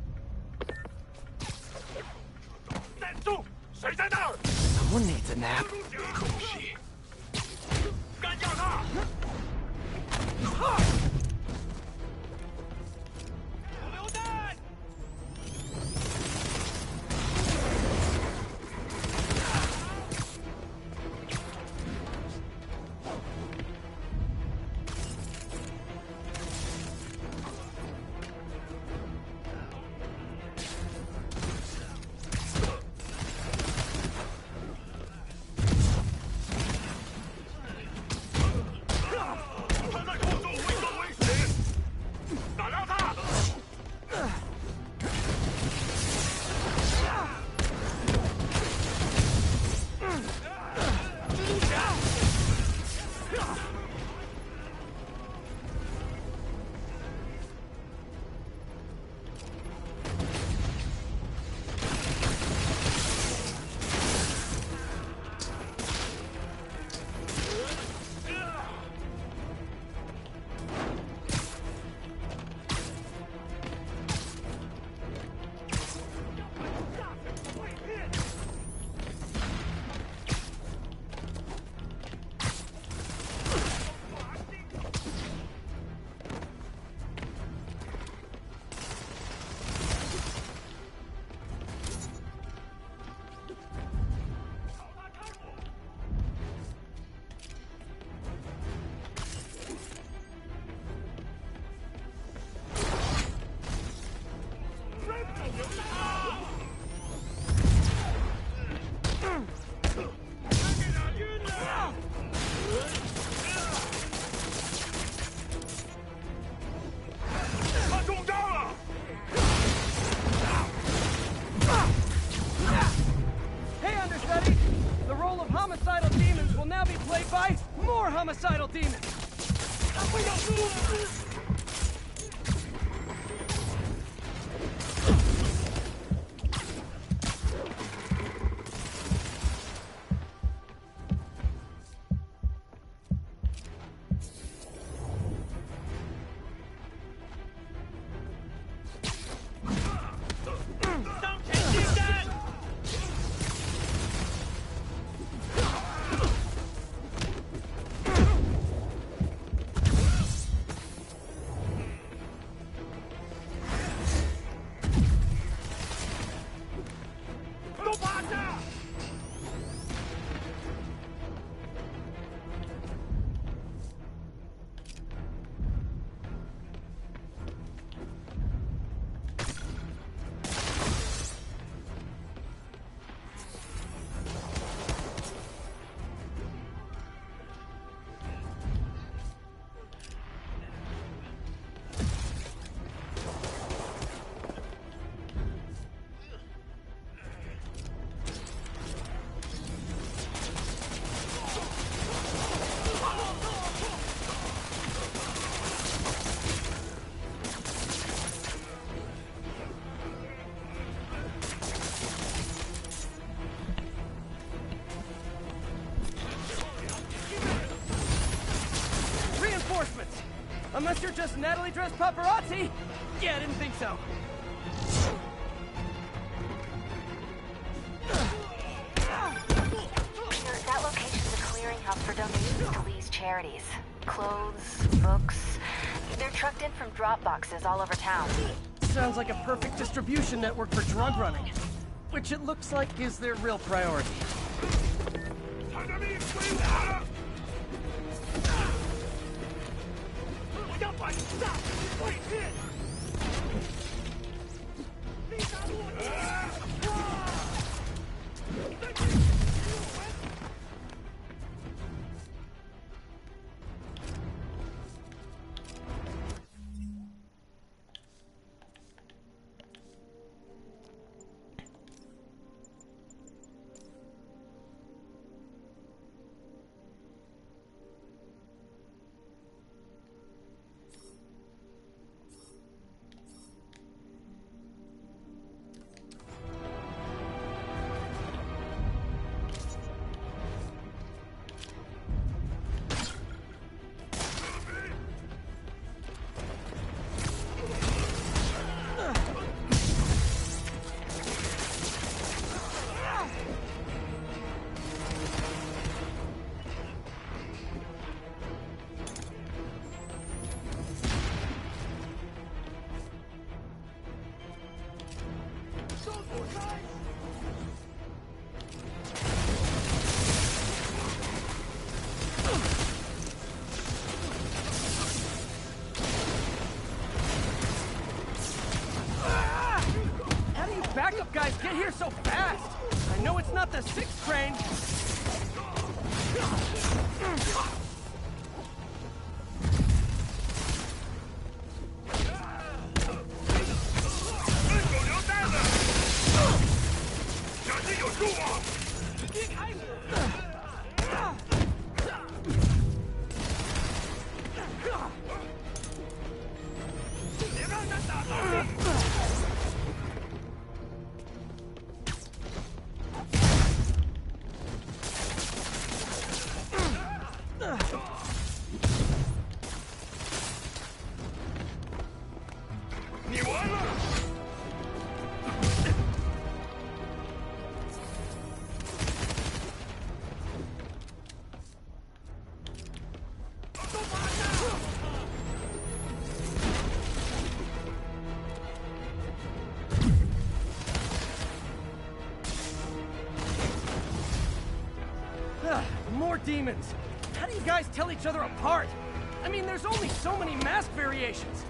Someone needs a nap. 干掉他！榴弹！ 他在后座围攻！ Unless you're just Natalie dressed paparazzi? Yeah, I didn't think so. That location's a clearinghouse for donations to Lee's charities. Clothes, books. They're trucked in from drop boxes all over town. Sounds like a perfect distribution network for drug running. Which it looks like is their real priority. Backup guys get here so fast! I know it's not the 6th train! More demons! How do you guys tell each other apart? I mean, there's only so many mask variations.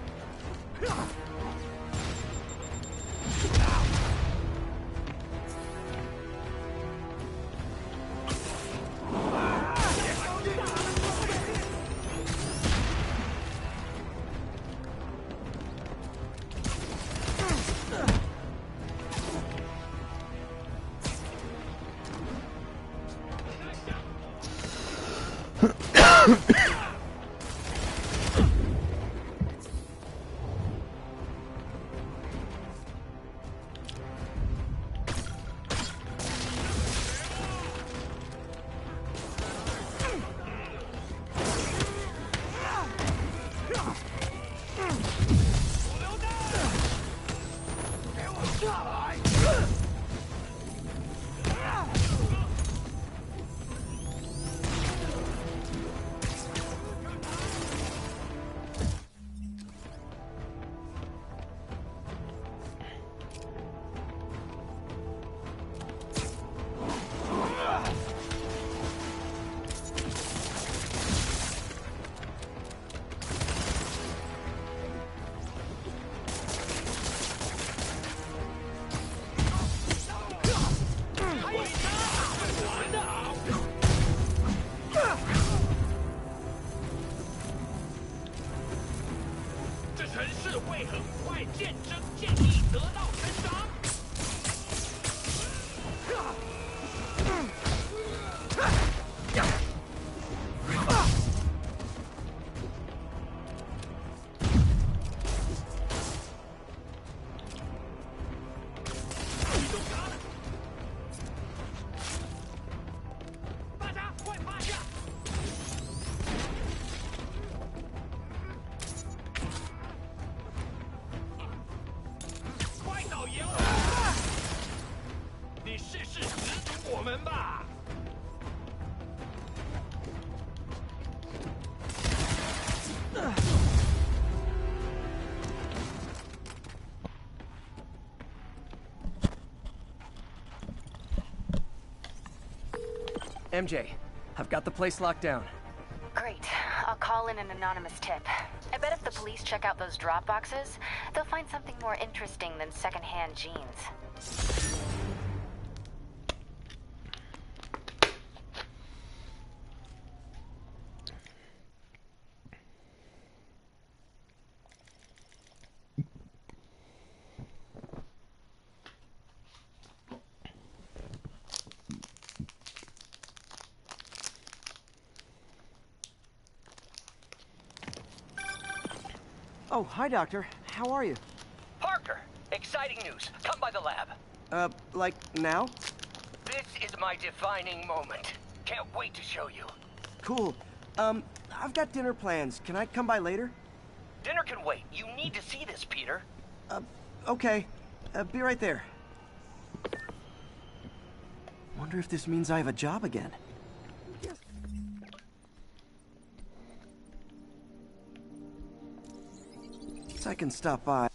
城市会很快见真见义，得到成长。MJ, I've got the place locked down. Great. I'll call in an anonymous tip. I bet if the police check out those drop boxes, they'll find something more interesting than secondhand jeans. Oh, hi, Doctor. How are you? Parker, exciting news. Come by the lab. Like now? This is my defining moment. Can't wait to show you. Cool. I've got dinner plans. Can I come by later? Dinner can wait. You need to see this, Peter. Okay. Be right there. Wonder if this means I have a job again. I can stop by.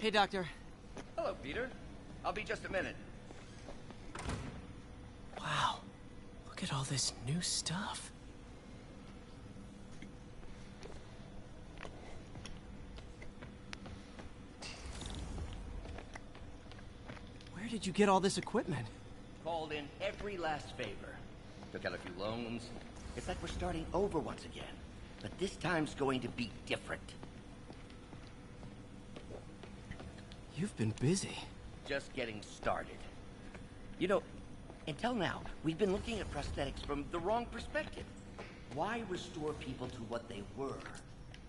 Hey, Doctor. Hello, Peter. I'll be just a minute. Wow. Look at all this new stuff. Where did you get all this equipment? Called in every last favor. Took out a few loans. It's like we're starting over once again. But this time's going to be different. You've been busy. Just getting started. You know, until now, we've been looking at prosthetics from the wrong perspective. Why restore people to what they were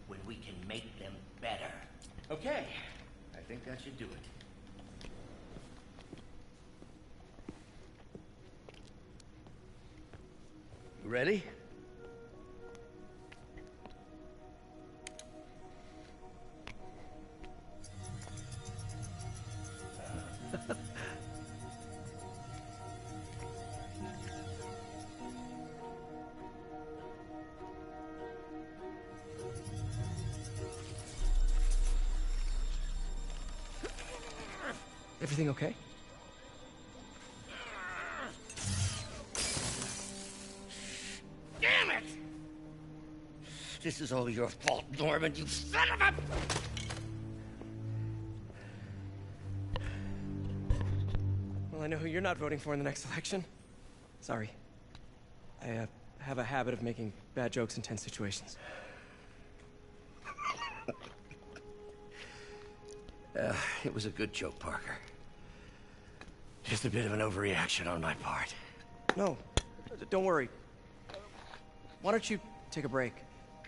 when we can make them better? Okay, I think that should do it. You ready? Everything okay? Damn it! This is all your fault, Norman, you son of a... Well, I know who you're not voting for in the next election. Sorry. I have a habit of making bad jokes in tense situations. It was a good joke, Parker. Just a bit of an overreaction on my part. No, don't worry. Why don't you take a break?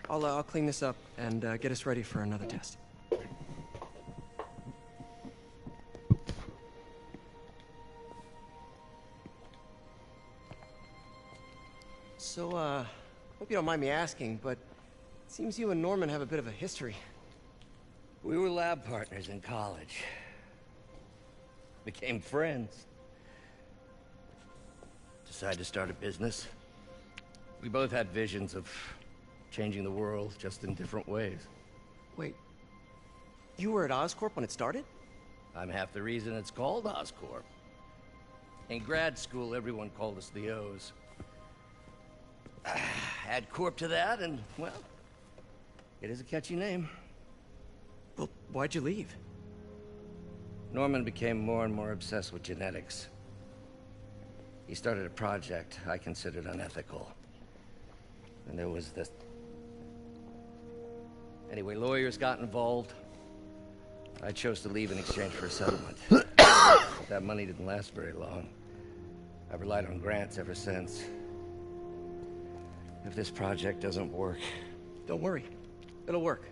I'll clean this up and get us ready for another test. So, hope you don't mind me asking, but it seems you and Norman have a bit of a history. We were lab partners in college. Became friends. Decided to start a business. We both had visions of changing the world, just in different ways. Wait, you were at Oscorp when it started? I'm half the reason it's called Oscorp. In grad school, everyone called us the O's. Add Corp to that, and, well, it is a catchy name. Well, why'd you leave? Norman became more and more obsessed with genetics. He started a project I considered unethical. And there was this... Anyway, lawyers got involved. I chose to leave in exchange for a settlement. That money didn't last very long. I've relied on grants ever since. If this project doesn't work... Don't worry. It'll work.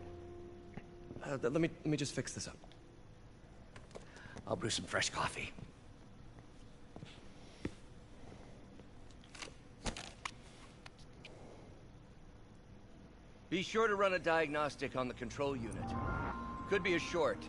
Let me just fix this up. I'll brew some fresh coffee. Be sure to run a diagnostic on the control unit. Could be a short.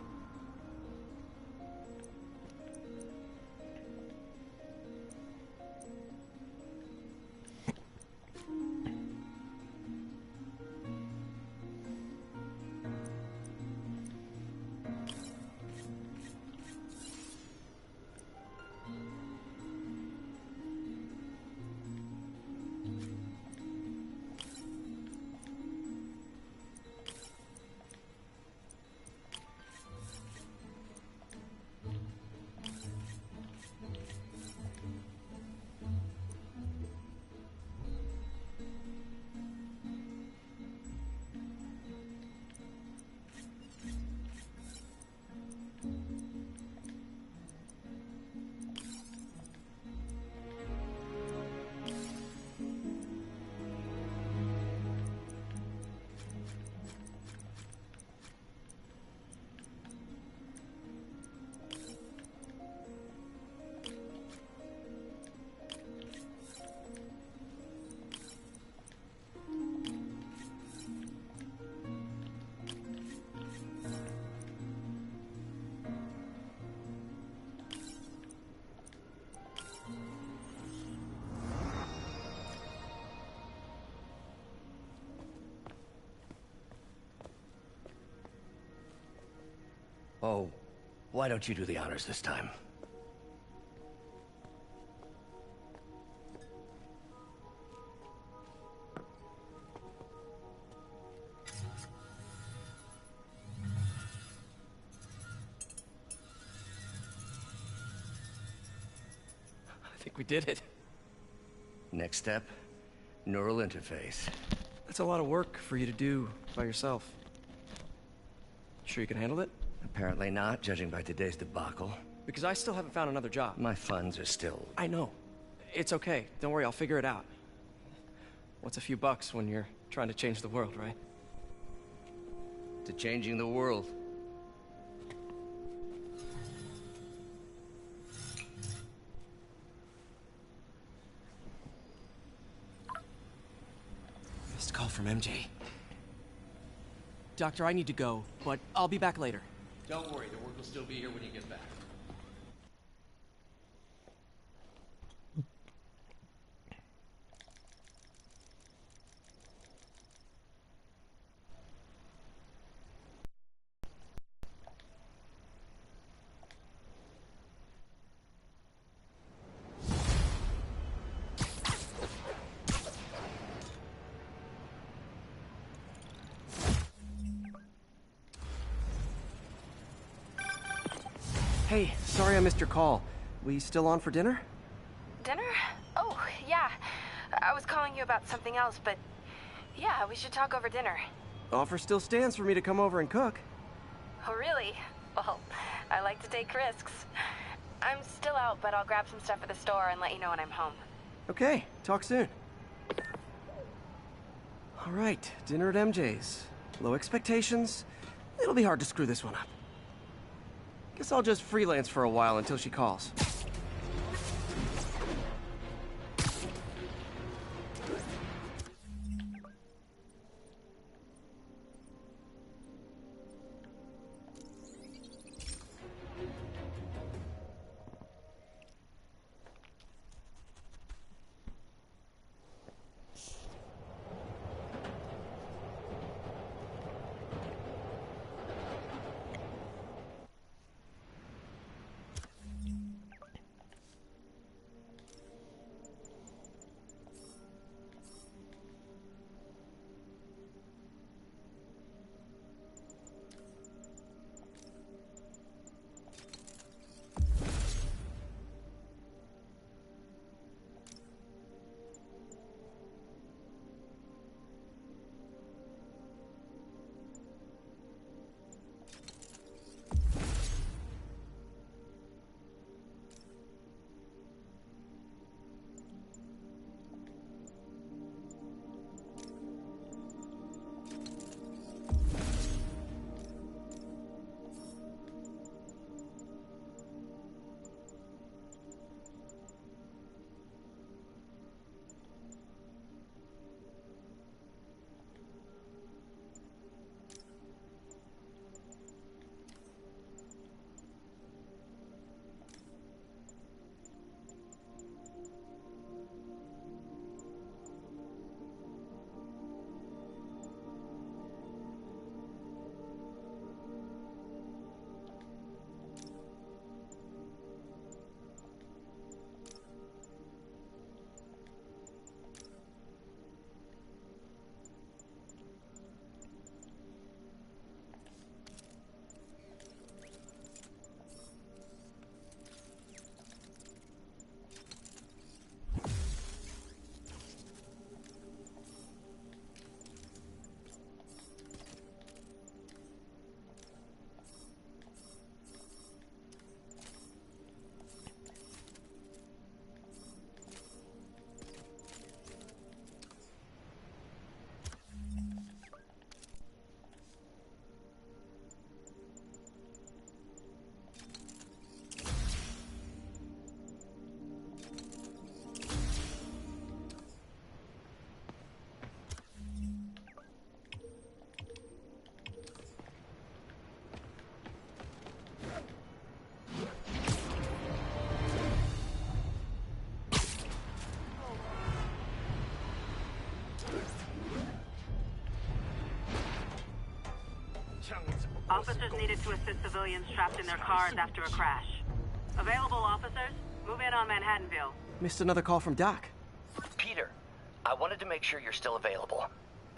Oh, why don't you do the honors this time? I think we did it. Next step, neural interface. That's a lot of work for you to do by yourself. Sure you can handle it? Apparently not, judging by today's debacle. Because I still haven't found another job. My funds are still... I know. It's okay. Don't worry, I'll figure it out. What's a few bucks when you're trying to change the world, right? To changing the world. Missed call from MJ. Doctor, I need to go, but I'll be back later. Don't worry, the work will still be here when you get back. Hey, sorry I missed your call. We still on for dinner? Dinner? Oh, yeah. I was calling you about something else, but yeah, we should talk over dinner. Offer still stands for me to come over and cook. Oh, really? Well, I like to take risks. I'm still out, but I'll grab some stuff at the store and let you know when I'm home. Okay, talk soon. All right, dinner at MJ's. Low expectations. It'll be hard to screw this one up. Guess I'll just freelance for a while until she calls. Officers needed to assist civilians trapped in their cars after a crash. Available officers, move in on Manhattanville. Missed another call from Doc. Peter, I wanted to make sure you're still available.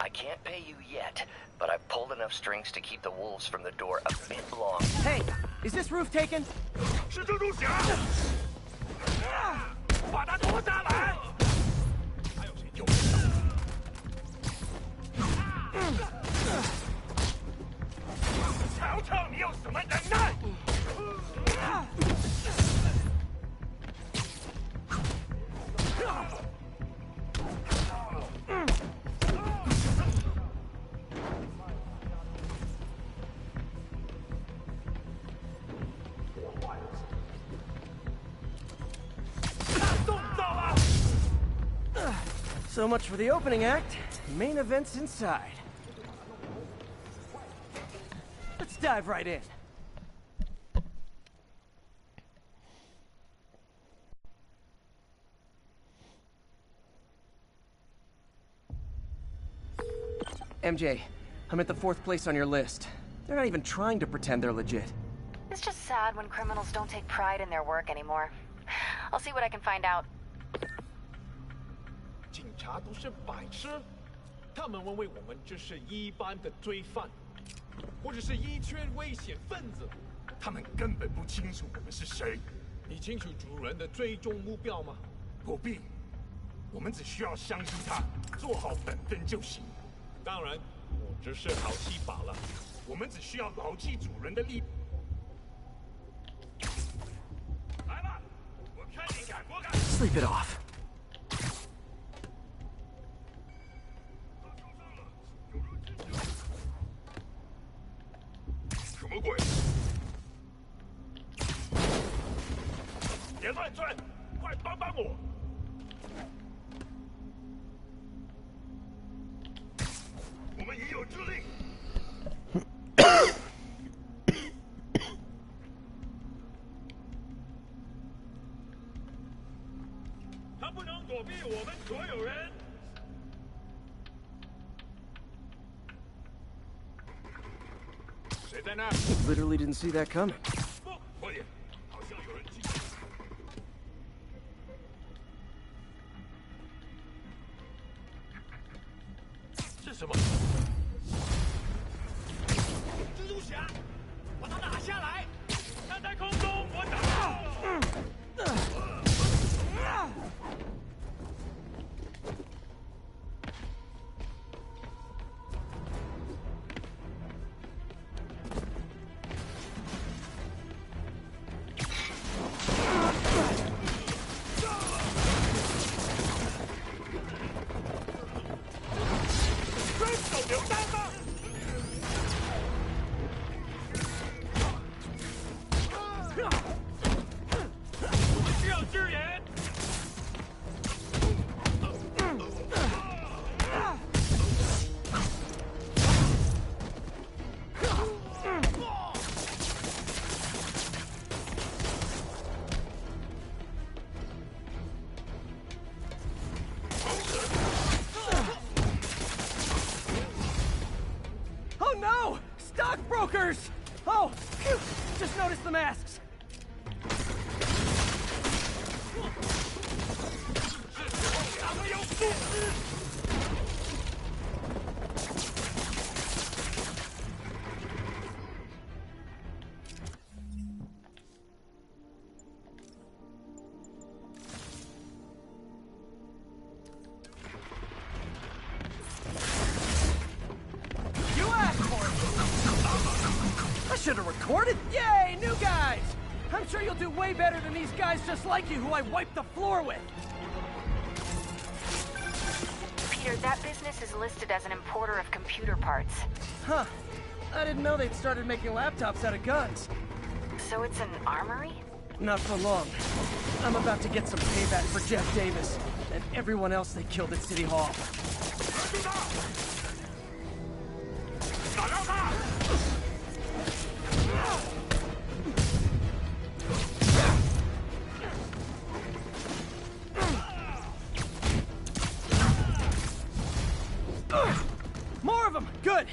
I can't pay you yet, but I've pulled enough strings to keep the wolves from the door a bit long. Hey, is this roof taken? 是蜘蛛侠！把他拖下来！还有谁救？瞧瞧你有什么能耐！ So much for the opening act. Main event's inside. Let's dive right in. MJ, I'm at the 4th place on your list. They're not even trying to pretend they're legit. It's just sad when criminals don't take pride in their work anymore. I'll see what I can find out. 警察都是白痴，他们认为我们只是一般的罪犯，或者是一圈危险分子。他们根本不清楚我们是谁。你清楚主人的最终目标吗？不必，我们只需要相信他，做好本分就行。当然，我只是好戏罢了。我们只需要牢记主人的力。sleep it off. 什么鬼？别乱窜，快帮帮我！我们已有指令。他不能躲避我们所有人。 Literally didn't see that coming. 快点，好像有人进。是什么？蜘蛛侠，把它打下来！它在空中，我打到。 Oh, phew! Just noticed the masks. Should have recorded. Yay, new guys! I'm sure you'll do way better than these guys just like you who I wiped the floor with. Peter, that business is listed as an importer of computer parts. Huh. I didn't know they'd started making laptops out of guns. So it's an armory? Not for long. I'm about to get some payback for Jeff Davis and everyone else they killed at City Hall. More of them! Good!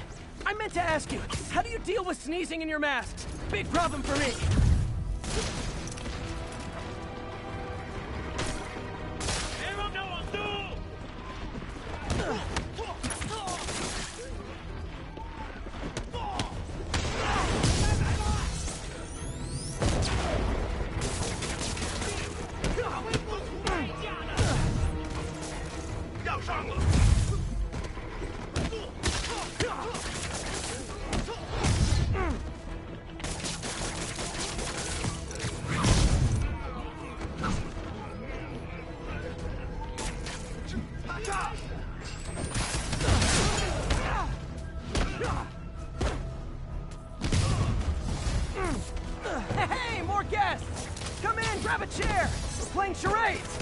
I meant to ask you, how do you deal with sneezing in your masks? Big problem for me. Hey, more guests! Come in, grab a chair! We're playing charades!